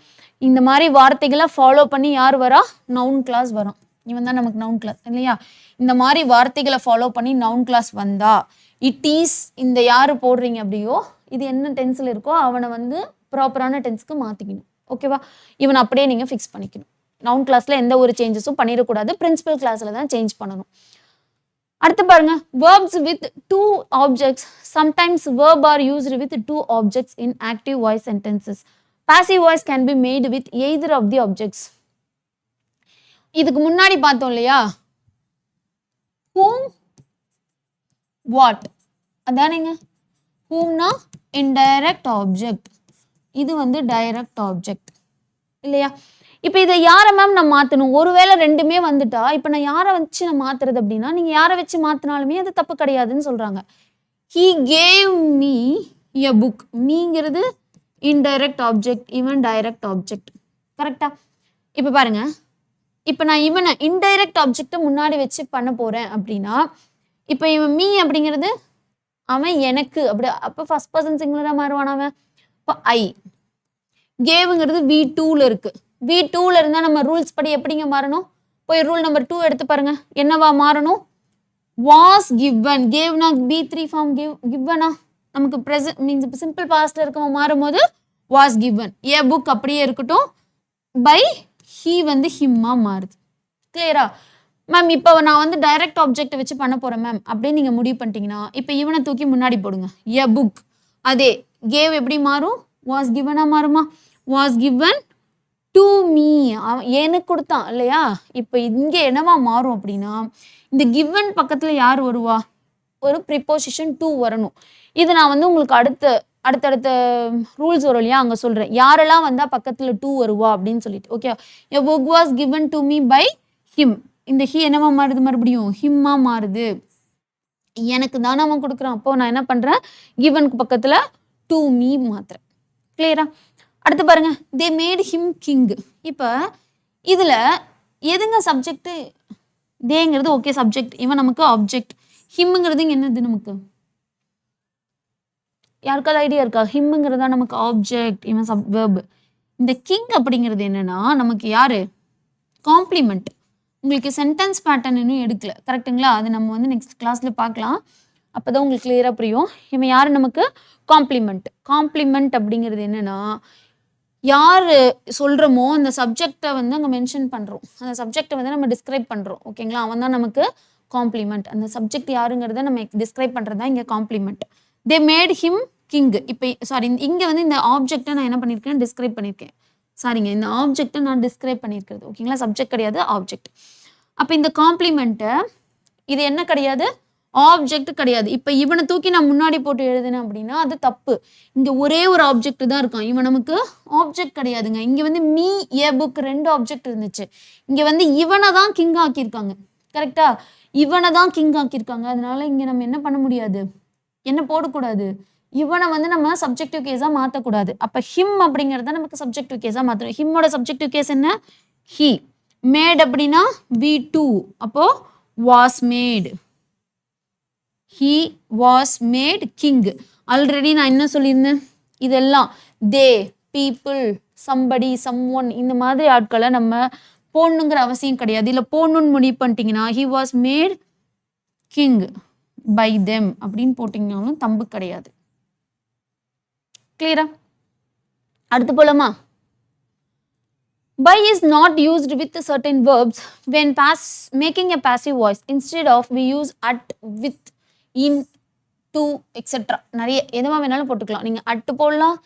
இந்த மாதிரி வார்த்தைகளை ஃபாலோ பண்ணி யார் வரா? நவுன் கிளாஸ் வரும். இவன் தான் நமக்கு நவுன் கிளாஸ் இல்லையா? இந்த மாதிரி வார்த்தைகளை ஃபாலோ பண்ணி நவுன் கிளாஸ் வந்தா இட் ஈஸ் இந்த யார் போடுறீங்க அப்படியோ இது என்ன டென்ஸில் இருக்கோ அவனை வந்து ப்ராப்பரான டென்ஸ்க்கு மாற்றிக்கணும். ஓகேவா? இவனை அப்படியே நீங்கள் ஃபிக்ஸ் பண்ணிக்கணும். நவுன் கிளாஸ்ல எந்த ஒரு சேஞ்சஸும் பண்ணிடக்கூடாது. பிரின்சிபல் கிளாஸ்ல தான் சேஞ்ச் பண்ணணும். அடுத்து பாருங்க, verbs with two objects. Sometimes verb are used with two objects in active voice sentences. Passive voice can be made with either of the objects. இதுக்கு முன்னாடி பார்த்தோம் இல்லையா? whom, what. அதானேங்க? whomனா indirect object. இது வந்து direct object இல்லையா? இப்போ இதை யாரை மேம் நான் மாற்றணும்? ஒருவேளை ரெண்டுமே வந்துட்டா இப்போ நான் யாரை வச்சு நான் மாற்றுறது அப்படின்னா நீங்கள் யாரை வச்சு மாற்றினாலுமே அது தப்பு கிடையாதுன்னு சொல்கிறாங்க. he gave me a book. மீங்கிறது இன்டைரக்ட் ஆப்ஜெக்ட், இவன் டைரக்ட் ஆப்ஜெக்ட். கரெக்டா? இப்போ பாருங்க, இப்போ நான் இவனை இன்டைரக்ட் ஆப்ஜெக்டை முன்னாடி வச்சு பண்ண போகிறேன் அப்படின்னா இப்போ இவன் மீ அப்படிங்கிறது அவன் எனக்கு அப்படி அப்போ ஃபர்ஸ்ட் பர்சன் சிங்குலராக மாறுவான் அவன். இப்போ ஐ கேவுங்கிறது V2ல இருக்கு. V2ல இருந்தால் நம்ம ரூல்ஸ் படி எப்படிங்க மாறணும்? போய் ரூல் நம்பர் 2 எடுத்து பாருங்க. என்னவா மாறணும்? Was given. கேவ்னா B3 ஃபார்ம் கிவனா நமக்கு ப்ரெசன்ட் மீன்ஸ் சிம்பிள் பாஸ்ட்ல இருக்கவங்க மாறும்போது வாஸ் கிவன். ஏ புக் அப்படியே இருக்கட்டும், பை ஹீ வந்து ஹிம்மா மாறுது. கிளியரா மேம்? இப்போ நான் வந்து டைரக்ட் ஆப்ஜெக்ட் வச்சு பண்ண போறேன் மேம் அப்படின்னு நீங்க முடிவு பண்ணிட்டீங்கன்னா இப்போ இவனை தூக்கி முன்னாடி போடுங்க. ஏ புக். அதே கேவ் எப்படி மாறும்? வாஸ் கிவனா மாறுமா? Was given to me. எனக்கு கொடுத்தான் இல்லையா? இப்போ இங்கே என்னவா மாறும் அப்படின்னா இந்த கிவன் பக்கத்தில் யார் வருவா? ஒரு ப்ரிப்போசிஷன் டு வரணும். இது நான் வந்து உங்களுக்கு அடுத்தடுத்த ரூல்ஸ் வரும் இல்லையா? அங்கே சொல்கிறேன் யாரெல்லாம் வந்தால் பக்கத்தில் டு வருவா அப்படின்னு சொல்லிட்டு. Okay, a book was given to me by him. இந்த ஹி என்னவா மாறுது? மறுபடியும் ஹிம்மா மாறுது. எனக்கு தானே அவன் கொடுக்குறான். அப்போ நான் என்ன பண்ணுறேன்? கிவனுக்கு பக்கத்தில் டு மீ மாத்துறேன். கிளியரா? அடுத்து பாருங்க, தே மேட் ஹிம் கிங். இப்போ இதில் எதுங்க சப்ஜெக்ட்? தேங்கிறது ஓகே சப்ஜெக்ட், இவன் நமக்கு ஆப்ஜெக்ட். ஹிம்ங்கிறது என்னது நமக்கு? யாருக்காவது ஐடியா இருக்கா? ஹிம்ங்கிறது தான் நமக்கு ஆப்ஜெக்ட், இவன் சப்வெர்ப். இந்த கிங் அப்படிங்கிறது என்னன்னா நமக்கு யாரு? காம்ப்ளிமெண்ட். உங்களுக்கு சென்டென்ஸ் பேட்டர்ன் இன்னும் எடுக்கல கரெக்டுங்களா? அது நம்ம வந்து நெக்ஸ்ட் கிளாஸ்ல பார்க்கலாம். அப்போதான் உங்களுக்கு கிளியராக புரியும். இவன் யார் நமக்கு? காம்ப்ளிமெண்ட். காம்ப்ளிமெண்ட் அப்படிங்கிறது என்னன்னா யார் சொல்கிறோமோ அந்த சப்ஜெக்டை வந்து அங்கே மென்ஷன் பண்ணுறோம், அந்த சப்ஜெக்டை வந்து நம்ம டிஸ்கிரைப் பண்ணுறோம். ஓகேங்களா? அவன் தான் நமக்கு காம்ப்ளிமெண்ட். அந்த சப்ஜெக்ட் யாருங்கிறத நம்ம டிஸ்கிரைப் பண்ணுறது தான் இங்கே complement. They made him king. இப்போ சாரி, இங்கே வந்து இந்த ஆப்ஜெக்டை நான் என்ன பண்ணியிருக்கேன்? டிஸ்கிரைப் பண்ணியிருக்கேன். சாரிங்க, இந்த ஆப்ஜெக்டை நான் டிஸ்கிரைப் பண்ணியிருக்கிறது. ஓகேங்களா? சப்ஜெக்ட் கிடையாது, ஆப்ஜெக்ட். அப்போ இந்த காம்ப்ளிமெண்ட்டை இது என்ன கிடையாது? ஆப்ஜெக்ட் கிடையாது. இப்போ இவனை தூக்கி நான் முன்னாடி போட்டு எழுதுனேன் அப்படின்னா அது தப்பு. இங்கே ஒரே ஒரு ஆப்ஜெக்ட் தான் இருக்கான். இவன் நமக்கு ஆப்ஜெக்ட் கிடையாதுங்க. இங்கே வந்து மீ ஏ புக் 2 ஆப்ஜெக்ட் இருந்துச்சு. இங்கே வந்து இவனை தான் கிங் ஆக்கியிருக்காங்க. கரெக்டா? இவனை தான் கிங் ஆக்கியிருக்காங்க. அதனால இங்கே நம்ம என்ன பண்ண முடியாது? என்ன போடக்கூடாது? இவனை வந்து நம்ம சப்ஜெக்டிவ் கேஸாக மாற்றக்கூடாது. அப்போ ஹிம் அப்படிங்கிறத நமக்கு சப்ஜெக்டிவ் கேஸாக மாற்றணும். ஹிம்மோட சப்ஜெக்டிவ் கேஸ் என்ன? ஹி. மேட் அப்படின்னா V2. அப்போ was made. he was made king. Already நான் என்ன சொல்லியிருந்தேன்? இதெல்லாம் தே, பீப்புள், சம்படி, சம்ஒன் இந்த மாதிரி ஆட்களை நம்ம போடணுங்கிற அவசியம் கிடையாது. இல்லை போடணுன்னு முடிவு பண்ணிட்டீங்கன்னா he was made king by them அப்படின்னு போட்டிங்கனாலும் தம்பு கிடையாது. கிளியரா? அடுத்து போலாமா? By is not used with certain verbs when making a passive voice. Instead of we use at, with, in, to etcetera நிறைய எதுவா வேணாலும் போட்டுக்கலாம். நீங்க அட்டு போடலாம்,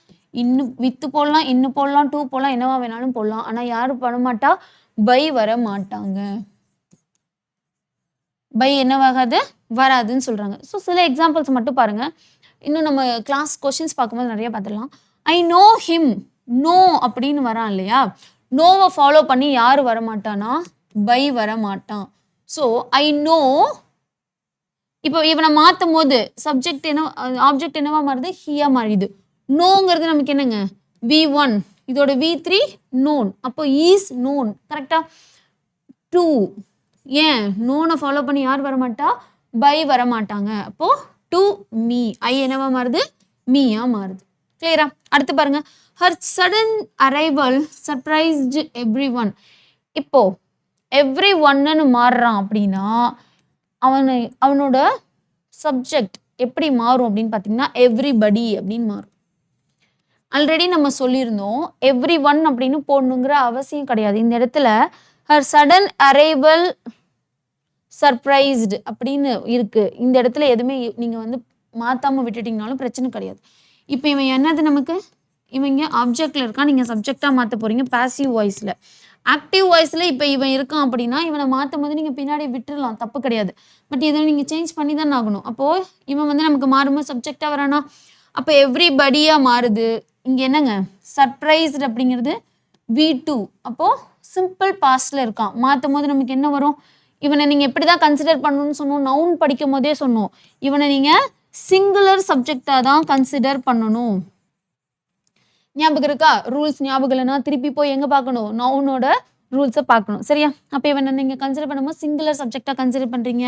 இன்னும் வித்து போடலாம், இன்னும் போடலாம், டூ போடலாம், என்னவா வேணாலும் போடலாம். ஆனா யாரும் பண்ண மாட்டா, பை வர மாட்டாங்க. பை என்னவாகாது, வராதுன்னு சொல்றாங்க. ஸோ சில எக்ஸாம்பிள்ஸ் மட்டும் பாருங்க. இன்னும் நம்ம கிளாஸ் கொஸ்டின்ஸ் பார்க்கும்போது நிறைய பார்த்துடலாம். ஐ நோ ஹிம், நோ அப்படின்னு வரான் இல்லையா, நோவை ஃபாலோ பண்ணி யாரு வரமாட்டானா, பை வர மாட்டான். ஸோ ஐ நோ, இப்போ இவனை மாற்றும் போது சப்ஜெக்ட் என்ன, ஆப்ஜெக்ட் என்னவா மாறுது, ஹியா மாறிடுது. நோங்கிறது நமக்கு என்னங்க, V1, இதோட V3 நோன், அப்போ ஈஸ் நோன். கரெக்டா? டூ, ஏன் நோனை ஃபாலோ பண்ணி யார் வரமாட்டா, பை வரமாட்டாங்க. அப்போ டு மீ, ஐ என்னவா மாறுது, மீயா மாறுது. கிளியரா? அடுத்து பாருங்க, her sudden arrival surprised every one. இப்போ எவ்ரி ஒன்னு மாறுறான் அப்படின்னா அவனோட சப்ஜெக்ட் எப்படி மாறும் அப்படின்னு பார்த்தீங்கன்னா எவ்ரிபடி அப்படின்னு மாறும். ஆல்ரெடி நம்ம சொல்லியிருந்தோம், எவ்ரி ஒன் அப்படின்னு போடணுங்கிற அவசியம் கிடையாது. இந்த இடத்துல ஹர் சடன் அரைவல் சர்ப்ரைஸ்டு அப்படின்னு இருக்கு. இந்த இடத்துல எதுவுமே நீங்க வந்து மாத்தாம விட்டுட்டீங்கனாலும் பிரச்சனை கிடையாது. இப்போ இவன் என்னது நமக்கு, இவங்க ஆப்ஜெக்ட்ல இருக்கான், நீங்க சப்ஜெக்டா மாத்த போறீங்க பாசிவ் வாய்ஸ்ல. ஆக்டிவ் வாய்ஸ்ல இப்போ இவன் இருக்கான் அப்படின்னா இவனை மாற்றும் போது நீங்க பின்னாடி விட்டுடலாம், தப்பு கிடையாது. பட் இதை நீங்க சேஞ்ச் பண்ணி தான் ஆகணும். அப்போ இவன் வந்து நமக்கு மாறும்போது சப்ஜெக்டா வரானா, அப்போ எவ்ரிபடியா மாறுது. இங்க என்னங்க, சர்ப்ரைஸ்டு அப்படிங்கிறது V2, அப்போ சிம்பிள் பாஸ்ட்ல இருக்கான். மாற்றும் போது நமக்கு என்ன வரும், இவனை நீங்க எப்படிதான் கன்சிடர் பண்ணணும்னு சொன்னோம், நவுன் படிக்கும் போதே சொன்னோம், இவனை நீங்க சிங்குலர் சப்ஜெக்டா தான் கன்சிடர் பண்ணணும். ஞாபகம் இருக்கா? ரூல்ஸ் ஞாபகம் இல்லைன்னா திருப்பி போய் எங்க பார்க்கணும், நவுனோட ரூல்ஸை பார்க்கணும். சரியா? அப்போ இவனை நீங்க கன்சிடர் பண்ணும்போது சிங்குலர் சப்ஜெக்டா கன்சிடர் பண்றீங்க.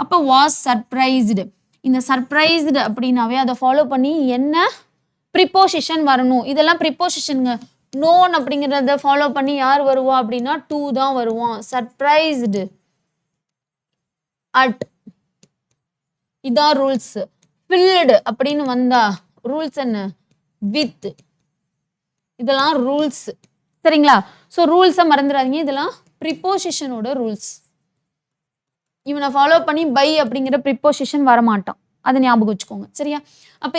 அப்போ வாஸ் சர்ப்ரைஸ்டு. இந்த சர்ப்ரைஸ்டு அப்படின்னாவே அதை ஃபாலோ பண்ணி என்ன ப்ரிப்போசிஷன் வரணும். இதெல்லாம் ப்ரிப்போசிஷனுங்க. நோன் அப்படிங்கிறத ஃபாலோ பண்ணி யார் வருவா அப்படின்னா டூ தான் வருவான். சர்ப்ரைஸ்டு அட், இதான் ரூல்ஸ். ஃபில்டு அப்படின்னு வந்தா ரூல்ஸ் என்ன, வித். இதெல்லாம் ரூல்ஸ். சரிங்களா? ஸோ ரூல்ஸை மறந்துடாதீங்க, இதெல்லாம் ப்ரிப்போசிஷனோட ரூல்ஸ். இவனை ஃபாலோ பண்ணி பை அப்படிங்கிற ப்ரிப்போசிஷன் வரமாட்டான், அதை ஞாபகம் வச்சுக்கோங்க. சரியா? அப்போ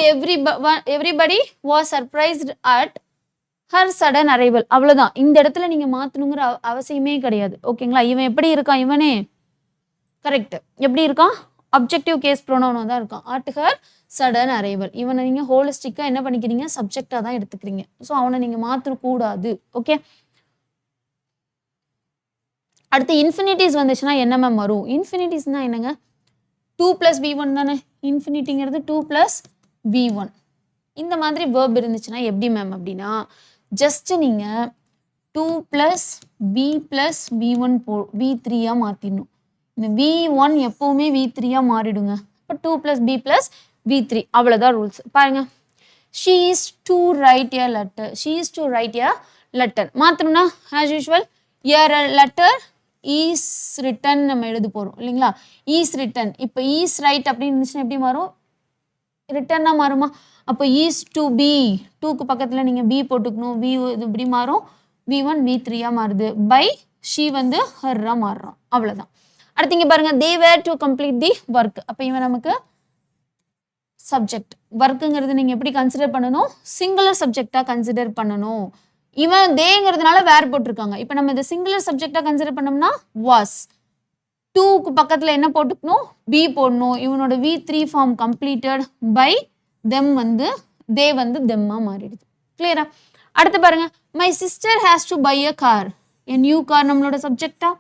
everybody was surprised at her sudden arrival. அவ்வளோதான். இந்த இடத்துல நீங்க மாற்றணுங்கிற அவசியமே கிடையாது. ஓகேங்களா? இவன் எப்படி இருக்கான், இவனே கரெக்ட் எப்படி இருக்கான், அப்ஜெக்டிவ் கேஸ் ப்ரோனவுனா தான் இருக்கான். At her sudden arrival. இவனை நீங்க ஹோலிஸ்டிக்கா என்ன பண்ணிக்கிறீங்க, சப்ஜெக்டா தான் எடுத்துக்கிறீங்க. ஸோ அவனை நீங்க மாற்றக்கூடாது. ஓகே. அடுத்து இன்ஃபினிட்டிஸ் வந்துச்சுன்னா என்ன மேம் வரும்? இன்ஃபினிட்டிஸ்னா என்னங்க, 2 + V1 தானே. இன்ஃபினிட்டிங்கிறது 2 + V1. இந்த மாதிரி வேர்ப் இருந்துச்சுன்னா எப்படி மேம் அப்படின்னா, ஜஸ்ட் நீங்க 2 + V + V1 V3 மாத்திடணும். இந்த V1 எப்பவுமே V3 மாறிடுங்க. இப்போ 2 + B + V3, அவ்வளோதான் ரூல்ஸ். பாருங்க, she is to write a letter. she is to write a letter மாத்தணும்னா as usual a letter is written நம்ம எழுத போறோம் இல்லைங்களா. is written. இப்போ is write அப்படின்னு இருந்துச்சுன்னா எப்படி மாறும், ரிட்டன்னா மாறுமா. அப்போ is to be, 2க்கு பக்கத்துல நீங்க B போட்டுக்கணும். V இது இப்படி மாறும், V1 V3 மாறுது. by she வந்து her மாறுறான். அவ்வளோதான். அடுத்து இங்க பாருங்க, they were to complete the work. அப்போ இவன் நமக்கு சப்ஜெக்ட். ஒர்க்குங்கிறது நீங்க எப்படி கன்சிடர் பண்ணணும், சிங்குலர் சப்ஜெக்டா கன்சிடர் பண்ணணும். இவன் தேங்கிறதுனால வேர் போட்டிருக்காங்க. இப்போ நம்ம இதை சிங்குலர் சப்ஜெக்டா கன்சிடர் பண்ணோம்னா வாஸ். 2க்கு பக்கத்துல என்ன போட்டுக்கணும், பி போடணும். இவனோட V3 form completed by them வந்து தே வந்து தெம்மா மாறிடுது. கிளியரா? அடுத்து பாருங்க, my sister has to buy a car. A new car நம்மளோட சப்ஜெக்டா,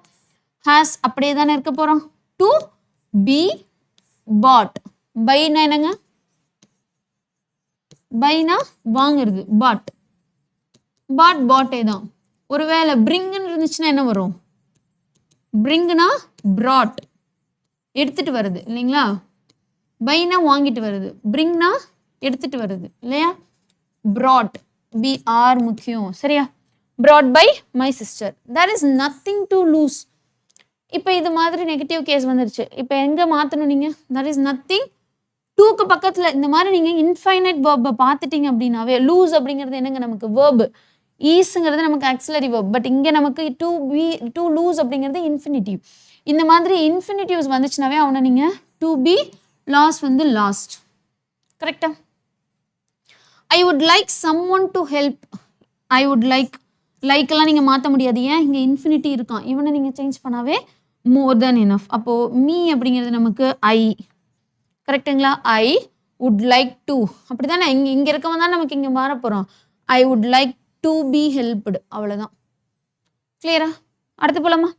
ஹேஸ் அப்படியே தானே இருக்க போறோம். டு பி பாட். பைனா என்னங்க, பைனா வாங்குறது, பாட். பாட் பாட்டே தான். ஒருவேளை பிரிங்னு இருந்துச்சுன்னா என்ன வரும், பிரிங்னா brought, எடுத்துட்டு வருது இல்லைங்களா. பைனா வாங்கிட்டு வருது, பிரிங்னா எடுத்துட்டு வருது இல்லையா. brought, BR முக்கியம். சரியா? brought by my sister. there is nothing to lose. இப்போ இது மாதிரி நெகட்டிவ் கேஸ் வந்துருச்சு. இப்போ எங்க மாத்தணும் நீங்க, there is nothing. 2க்கு பக்கத்துல இந்த மாதிரி நீங்க இன்ஃபைனைட் வேர்பை பார்த்துட்டீங்க அப்படின்னாவே, லூஸ் அப்படிங்கிறது என்னங்க நமக்கு வேர்பு, ஈஸ்ங்கிறது நமக்கு ஆக்சிலரி வேர்ப். பட் இங்க நமக்கு டு லூஸ் அப்படிங்கிறது இன்ஃபினிட்டிவ். இந்த மாதிரி இன்ஃபினிட்டிவ்ஸ் வந்துச்சுனாவே அவனை நீங்க டு பி லாஸ் வந்து லாஸ்ட். கரெக்டா? I would like someone to help. I would லைக்கெல்லாம் நீங்கள் மாற்ற முடியாது. ஏன்? இங்கே இன்ஃபினிட்டி இருக்கான். இவனை நீங்கள் சேஞ்ச் பண்ணாவே மோர் தென் இனஃப். அப்போது மீ அப்படிங்கிறது நமக்கு ஐ. கரெக்டுங்களா? I would like to. அப்படி தானே இங்கே இருக்கவன் தான் நமக்கு இங்கே மாற போகிறோம். I would like to be helped. அவ்வளோதான். கிளியரா? அடுத்து போலாமா?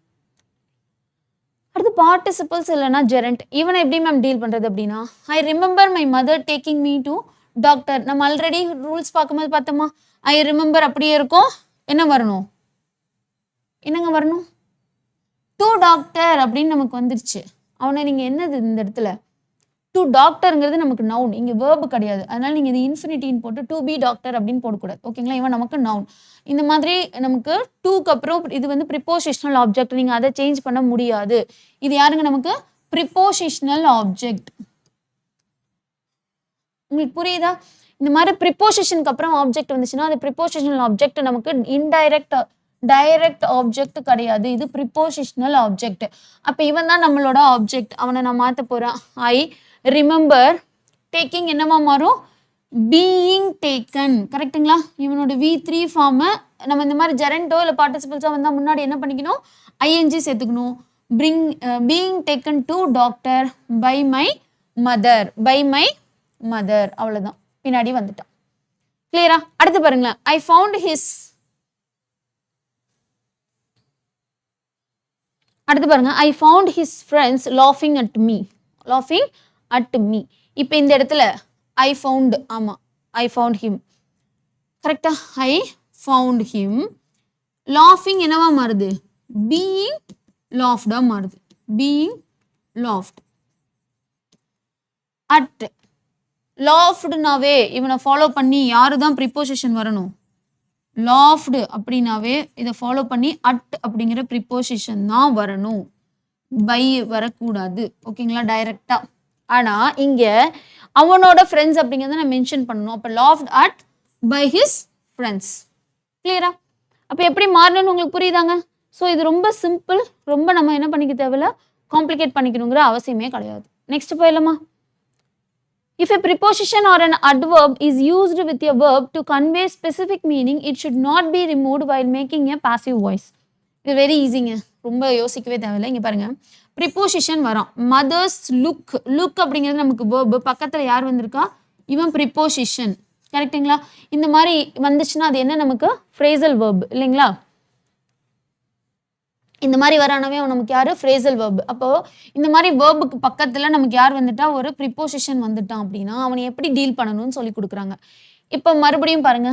அடுத்து பார்ட்டிசிபிள்ஸ் இல்லைன்னா ஜெரண்ட். இவனை எப்படி மேம் டீல் பண்ணுறது அப்படின்னா, I remember my mother taking me to doctor. நம்ம ஆல்ரெடி ரூல்ஸ் பார்க்கும்போது பார்த்தோமா, ஐ ரிமெம்பர் அப்படியே இருக்கும். என்ன வரணும்? என்னங்க வரணும்? டு டாக்டர் அப்படின்னு நமக்கு வந்துருச்சு. அவனை நீங்கள் என்னது இந்த இடத்துல? டு டாக்டருங்கிறது நமக்கு நவுன், இங்கே வேர்பு கிடையாது. அதனால நீங்கள் இது இன்ஃபினிட்டின்னு போட்டு டு பி டாக்டர் அப்படின்னு போடக்கூடாது. ஓகேங்களா? இவன் நமக்கு நவுன். இந்த மாதிரி நமக்கு டூக்கு அப்புறம் இது வந்து ப்ரிப்போசிஷனல் ஆப்ஜெக்ட். நீங்கள் அதை சேஞ்ச் பண்ண முடியாது. இது யாருங்க? நமக்கு ப்ரிப்போசிஷனல் ஆப்ஜெக்ட். உங்களுக்கு புரியுதா? இந்த மாதிரி ப்ரிப்போசிஷனுக்கு அப்புறம் ஆப்ஜெக்ட் வந்துச்சுன்னா அது ப்ரிப்போசிஷனல் ஆப்ஜெக்ட். நமக்கு டைரக்ட் ஆப்ஜெக்ட் கிடையாது. இது ப்ரிப்போசிஷனல் ஆப்ஜெக்ட். அப்போ இவன் தான் நம்மளோட ஆப்ஜெக்ட். அவனை நான் மாற்ற போகிறேன். ஐ ரிமெம்பர் டேக்கிங் என்னவா மாறும்? Being taken. கரெக்டுங்களா? இவனோட V3 ஃபார்மை நம்ம இந்த மாதிரி ஜெரண்டோ இல்லை பார்ட்டிசிபிள்ஸாக வந்தால் முன்னாடி என்ன பண்ணிக்கணும்? ஐஎன்ஜி சேர்த்துக்கணும். Being taken to doctor by my mother. அவ்வளோதான். பின்னாடி வந்துட்டான். கிளியரா? அடுத்து பாருங்களேன். I found his. அடுத்து பாருங்க. ஐ ஃபவுண்ட் ஹிஸ் ஃப்ரெண்ட்ஸ் லாஃபிங் அட் மீ. இப்போ இந்த இடத்துல ஐ ஃபவுண்ட், ஆமாம், ஐ ஃபவுண்ட் ஹிம். கரெக்டா? I found him. லாஃபிங் என்னவா மாறுது? பீயிங் லாஃப்டா மாறுது. Being loft. அட் லாஃப்டுனாவே இவனை ஃபாலோ பண்ணி யாரு தான் ப்ரிப்போசிஷன் வரணும்? லாஃப்டு அப்படின்னாவே இதை ஃபாலோ பண்ணி அட் அப்படிங்கிற ப்ரிப்போசிஷன் தான் வரணும். பை வரக்கூடாது. ஓகேங்களா? டைரக்டா. ஆனால் இங்கே அவனோட ஃப்ரெண்ட்ஸ் அப்படிங்கிறத நான் மென்ஷன் பண்ணணும். அப்போ laughed at by his friends. கிளியரா? அப்போ எப்படி மாறணும்னு உங்களுக்கு புரியுதாங்க? ஸோ இது ரொம்ப சிம்பிள். ரொம்ப நம்ம என்ன பண்ணிக்க தேவையில்ல, காம்ப்ளிகேட் பண்ணிக்கணுங்கிற அவசியமே கிடையாது. நெக்ஸ்ட் போயிடலாமா? If a preposition or an adverb is used with a verb to convey specific meaning, it should not be removed while making a passive voice. இது வெரி ஈஸிங்க. ரொம்ப யோசிக்கவே தேவையில்லை. இங்கே பாருங்க, ப்ரிப்போசிஷன் வரும். மதர்ஸ் லுக் அப்படிங்கிறது நமக்கு வேர்பு. பக்கத்தில் யார் வந்திருக்கா? இவன் ப்ரிப்போசிஷன். கரெக்டுங்களா? இந்த மாதிரி வந்துச்சுன்னா அது என்ன? நமக்கு ஃப்ரேசல் வேர்பு இல்லைங்களா? இந்த மாதிரி வரானவே நமக்கு யாரு? Phrasal verb. அப்போ இந்த மாதிரி வேர்புக்கு பக்கத்தில் நமக்கு யார் வந்துட்டா? ஒரு ப்ரிப்போசிஷன் வந்துட்டான் அப்படின்னா அவனை எப்படி டீல் பண்ணணும்னு சொல்லி கொடுக்குறாங்க. இப்போ மறுபடியும் பாருங்க,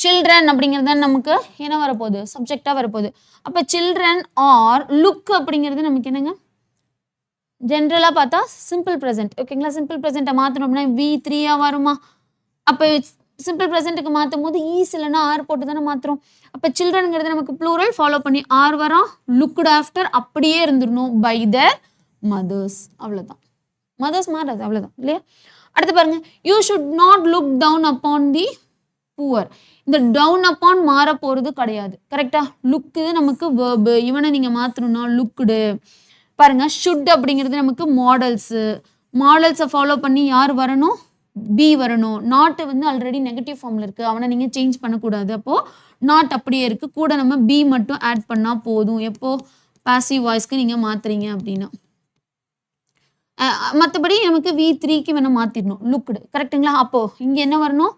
சில்ட்ரன் அப்படிங்கிறது நமக்கு என்ன வரப்போகுது? சப்ஜெக்டாக வரப்போகுது. அப்போ சில்ட்ரன் ஆர் லுக் அப்படிங்கிறது நமக்கு என்னங்க? ஜென்ரலாக பார்த்தா சிம்பிள் ப்ரெசென்ட். ஓகேங்களா? சிம்பிள் ப்ரெசென்ட்டை மாற்றணும் அப்படின்னா V3 வருமா? அப்போ சிம்பிள் ப்ரெசென்ட்டுக்கு மாற்றும் போது ஈஸ் இல்லைன்னா ஆர் போட்டு தானே மாற்றுறோம். அப்போ சில்ட்ரனுங்கிறது நமக்கு ப்ளூரல், ஃபாலோ பண்ணி ஆர் வரும். லுக்டு ஆஃப்டர் அப்படியே இருந்துடணும். By their mothers. அவ்வளோதான். மதர்ஸ் மாறாது. அவ்வளோதான் இல்லையா? அடுத்து பாருங்க, you should not look down upon the poor. இந்த டவுன் அப்பான் மாற போகிறது கிடையாது. கரெக்டா? லுக்கு நமக்கு வேர்பு. இவனை நீங்கள் மாற்றணும்னா லுக்குடு. பாருங்க, ஷுட் அப்படிங்கிறது நமக்கு மாடல்ஸை ஃபாலோ பண்ணி யார் வரணும்? பி வரணும். நாட்டு வந்து ஆல்ரெடி நெகட்டிவ் ஃபார்மில் இருக்குது. அவனை நீங்கள் சேஞ்ச் பண்ணக்கூடாது. அப்போது நாட் அப்படியே இருக்குது. கூட நம்ம பி மட்டும் ஆட் பண்ணால் போதும். எப்போது? பாசிவ் வாய்ஸ்க்கு நீங்கள் மாற்றுறீங்க அப்படின்னா. மற்றபடி நமக்கு V3க்கு வேணால் மாற்றிடணும். லுக்டு. கரெக்டுங்களா? அப்போது இங்கே என்ன வரணும்?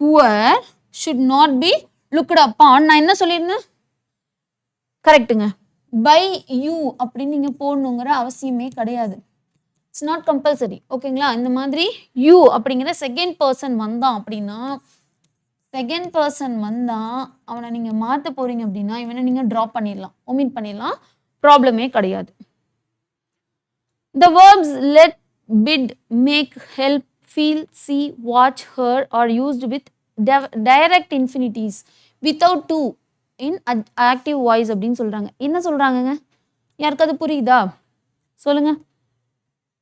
Poor should not be looked upon. நான் என்ன சொல்லியிருந்தேன்? கரெக்டுங்க. பை யூ அப்படின்னு நீங்கள் போடணுங்கிற அவசியமே கிடையாது. It's not compulsory. ஓகேங்களா? இந்த மாதிரி யூ அப்படிங்கிற செகண்ட் பர்சன் வந்தான் அப்படின்னா, அவனை நீங்கள் மாற்ற போகிறீங்க அப்படின்னா இவனை நீங்கள் ட்ராப் பண்ணிடலாம், ஒமிட் பண்ணிடலாம். ப்ராப்ளமே கிடையாது. The verbs let, bid, make, help, feel, see, watch, hear are used with direct infinitives without to in active voice அப்படின்னு சொல்கிறாங்க. என்ன சொல்கிறாங்கங்க? யாருக்காவது புரியுதா? சொல்லுங்க.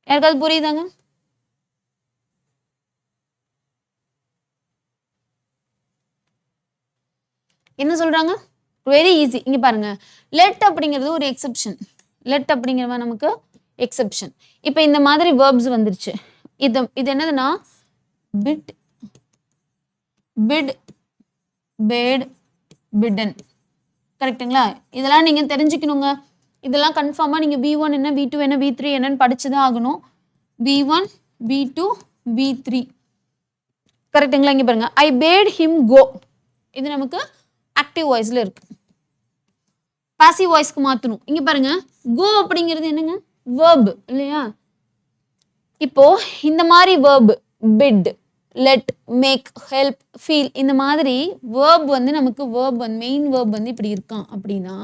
யாருக்காவது புரியுதாங்க? என்ன சொல்றாங்க? Very easy. இங்க பாருங்க, லெட் அப்படிங்கிறது ஒரு எக்ஸெப்ஷன். லெட் அப்படிங்கிறவன் நமக்கு எக்ஸெப்ஷன். இப்போ இந்த மாதிரி வேர்ப்ஸ் வந்துருச்சு. இது என்னதுன்னா பிட், பிட், பேட், பிடன். கரெக்ட்டுங்களா? இதெல்லாம் நீங்க தெரிஞ்சுக்கணுங்க. இதெல்லாம் கன்ஃபார்மா நீங்க V1 என்ன, V2 என்ன, V3 என்னன்னு படிச்சுதான் ஆகணும். V1, V2, V3. கரெக்ட்டுங்களா? இங்க பாருங்க. I bade him go. இது நமக்கு ஆக்டிவ் வாய்ஸ்ல இருக்கு. பாசிவ் வாய்ஸ்க்கு மாத்தணும். இங்க பாருங்க, go அப்படிங்கிறது என்னங்க? verb இல்லையா? இப்போ இந்த மாதிரி verb bid, let, make, help, feel இந்த மாதிரி verb வந்து நமக்கு verb வந்து மெயின் verb வந்து இப்படி இருக்கான் அப்படின்னா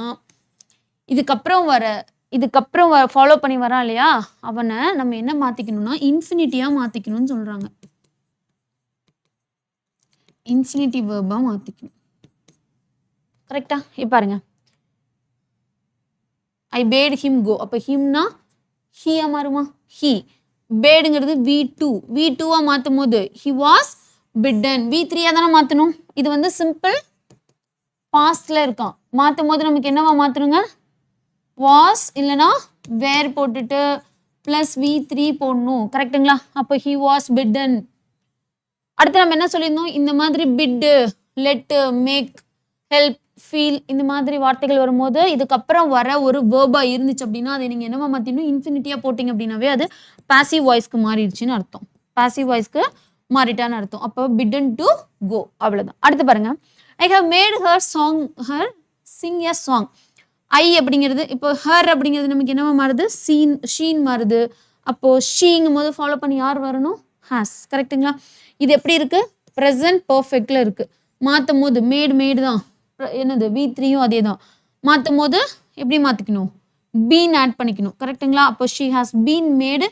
இதுக்கப்புறம் ஃபாலோ பண்ணி வரான் இல்லையா, அவனை நம்ம என்ன மாத்திக்கணும்னா இன்ஃபினிட்டியா மாத்திக்கணும்னு சொல்றாங்க. இன்ஃபினிட்டிவ் வேர்பா மாத்திக்கணும். கரெக்டா? இப்ப பாருங்க, ஐ பேட் ஹிம் கோ. அப்ப ஹிம்னா ஹீயா மாறுமா? ஹீ. பேடுங்கிறது V2 மாத்தும் போது he was bidden. V3 தானே மாத்தணும். இது வந்து சிம்பிள் பாஸ்ட்ல இருக்கான். மாத்தும் போது நமக்கு என்னவா மாத்தணுங்க? was இல்லனா were போட்டுட்டு plus V3 போடணும். கரெக்ட்டுங்களா? அப்போ he was bidden. அடுத்து நம்ம என்ன சொல்லியிருந்தோம்? இந்த மாதிரி bid, let, make, help, feel இந்த மாதிரி வார்த்தைகள் வரும்போது இதுக்கப்புறம் வர ஒரு வேர்பா இருந்துச்சு அப்படின்னா அதை நீங்க என்னவா மாத்திடணும்? இன்ஃபினிட்டியா போட்டிங்க அப்படின்னாவே அது பாசிவ் வாய்ஸ்க்கு மாறிடுச்சுன்னு அர்த்தம். பாசிவ் வாய்ஸ்க்கு மாறிட்டான்னு அர்த்தம். அப்போ bidden to go அவ்வளவுதான். அடுத்து பாருங்க, I have made her sing a song. ஐ அப்படிங்கிறது இப்போ ஹர் அப்படிங்கிறது நமக்கு என்னவா மாறுது? ஷீன் மாறுது. அப்போ ஷீங்கும் போது ஃபாலோ பண்ணி யார் வரணும்? ஹாஸ். கரெக்டுங்களா? இது எப்படி இருக்கு? ப்ரெசன்ட் பர்ஃபெக்ட்ல இருக்கு. மாற்றும் போது மேடு தான் என்னது V3யும் அதே தான். மாற்றும் போது எப்படி மாற்றிக்கணும்? பீன் ஆட் பண்ணிக்கணும். கரெக்டுங்களா? அப்போ ஷீ ஹாஸ் பீன் மேடு.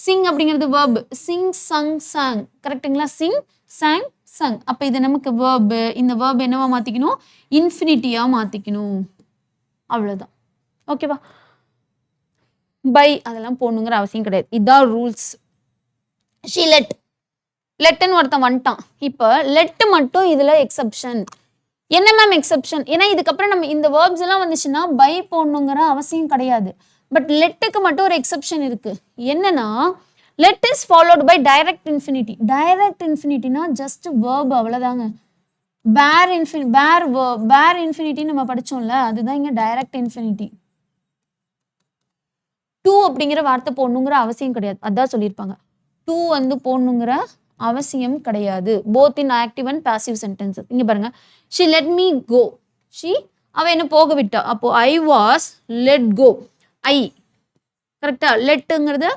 சிங் அப்படிங்கிறது வேர்பு. சிங், சங், சாங். கரெக்டுங்களா? சிங், சாங், சங். அப்போ இது நமக்கு வேர்பு. இந்த வேர்பு என்னவா மாற்றிக்கணும்? இன்ஃபினிட்டியா மாற்றிக்கணும். அவ்வளோதான். ஓகேவா? பை அதெல்லாம் போடணுங்கிற அவசியம் கிடையாது. இதான் ரூல்ஸ். ஷீ லெட்டுன்னு ஒருத்தன் வந்துட்டான். இப்போ லெட்டு மட்டும் இதுல எக்ஸப்ஷன். என்ன மேம் எக்ஸப்ஷன்? ஏன்னா இதுக்கப்புறம் நம்ம இந்த வேர்ப்ஸ் எல்லாம் வந்துச்சுன்னா பை போடணுங்கிற அவசியம் கிடையாது. பட் லெட்டுக்கு மட்டும் ஒரு எக்ஸப்ஷன் இருக்கு. என்னன்னா let is followed by direct infinity. Direct இன்ஃபினிட்டினா ஜஸ்ட் வேர்ப் அவ்வளோதாங்க. பேர் இன்ஃபினிட்டி நம்ம படிச்சோம்ல, அதுதான் இங்க டைரக்ட் இன்ஃபினிட்டி. டூ அப்படிங்கிற வார்த்தை போடணுங்கிற அவசியம் கிடையாது. அதான் சொல்லியிருப்பாங்க. டூ வந்து போடணுங்கிற அவசியம் கிடையாது. Both in active and passive sentences. இங்க பாருங்க, she let me go. அவ என்ன போக விட்டா. அப்போ I was let go. ஐ கரெக்டா? லெட்டுங்கிறத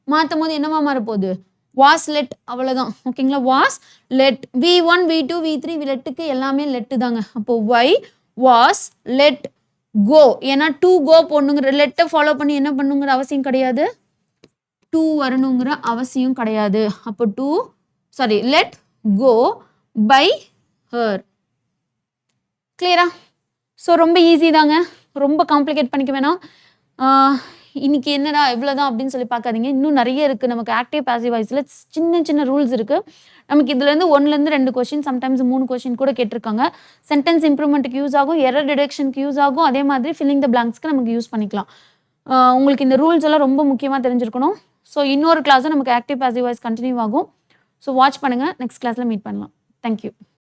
மாற்றும் போது என்னவா மாறப்போகுது? Was let. அவ்வளோதான். ஓகேங்களா? Was let. V1, V2, V3 லெட்டுக்கு எல்லாமே லெட்டு தாங்க. அப்போ Y வாஸ் லெட் கோ. ஏன்னா டூ கோ போடணுங்கிற லெட்டை ஃபாலோ பண்ணி என்ன பண்ணுங்கிற அவசியம் கிடையாது. டூ வரணுங்கிற அவசியம் கிடையாது. அப்போ லெட் கோ பை ஹர். கிளியரா? ஸோ ரொம்ப ஈஸி தாங்க. ரொம்ப காம்ப்ளிகேட் பண்ணிக்க வேணாம். இன்னைக்கு என்னடா இவ்வளோதான் அப்படின்னு சொல்லி பார்க்காதீங்க. இன்னும் நிறைய இருக்குது நமக்கு ஆக்டிவ் பாசிவ் வாய்ஸில். சின்ன ரூல்ஸ் இருக்குது நமக்கு. இதுலேருந்து 1லேருந்து 2 கொஸ்டின், சம்டைம்ஸ் 3 கொஸ்டின் கூட கேட்டிருக்காங்க. சென்டென்ஸ் இம்ப்ரூவ்மெண்ட்டுக்கு யூஸ் ஆகும், எரர் டிடெக்ஷனுக்கு யூஸ் ஆகும், அதே மாதிரி ஃபில்லிங் த பிளாங்க்ஸ்க்கு நமக்கு யூஸ் பண்ணிக்கலாம். உங்களுக்கு இந்த ரூல்ஸ் எல்லாம் ரொம்ப முக்கியமாக தெரிஞ்சிருக்கணும். ஸோ இன்னொரு கிளாஸும் நமக்கு ஆக்டிவ் பாசிவ் வாய்ஸ் கண்டினியூ ஆகும். ஸோ வாட்ச் பண்ணுங்கள். நெக்ஸ்ட் கிளாஸில் மீட் பண்ணலாம். தேங்க்யூ.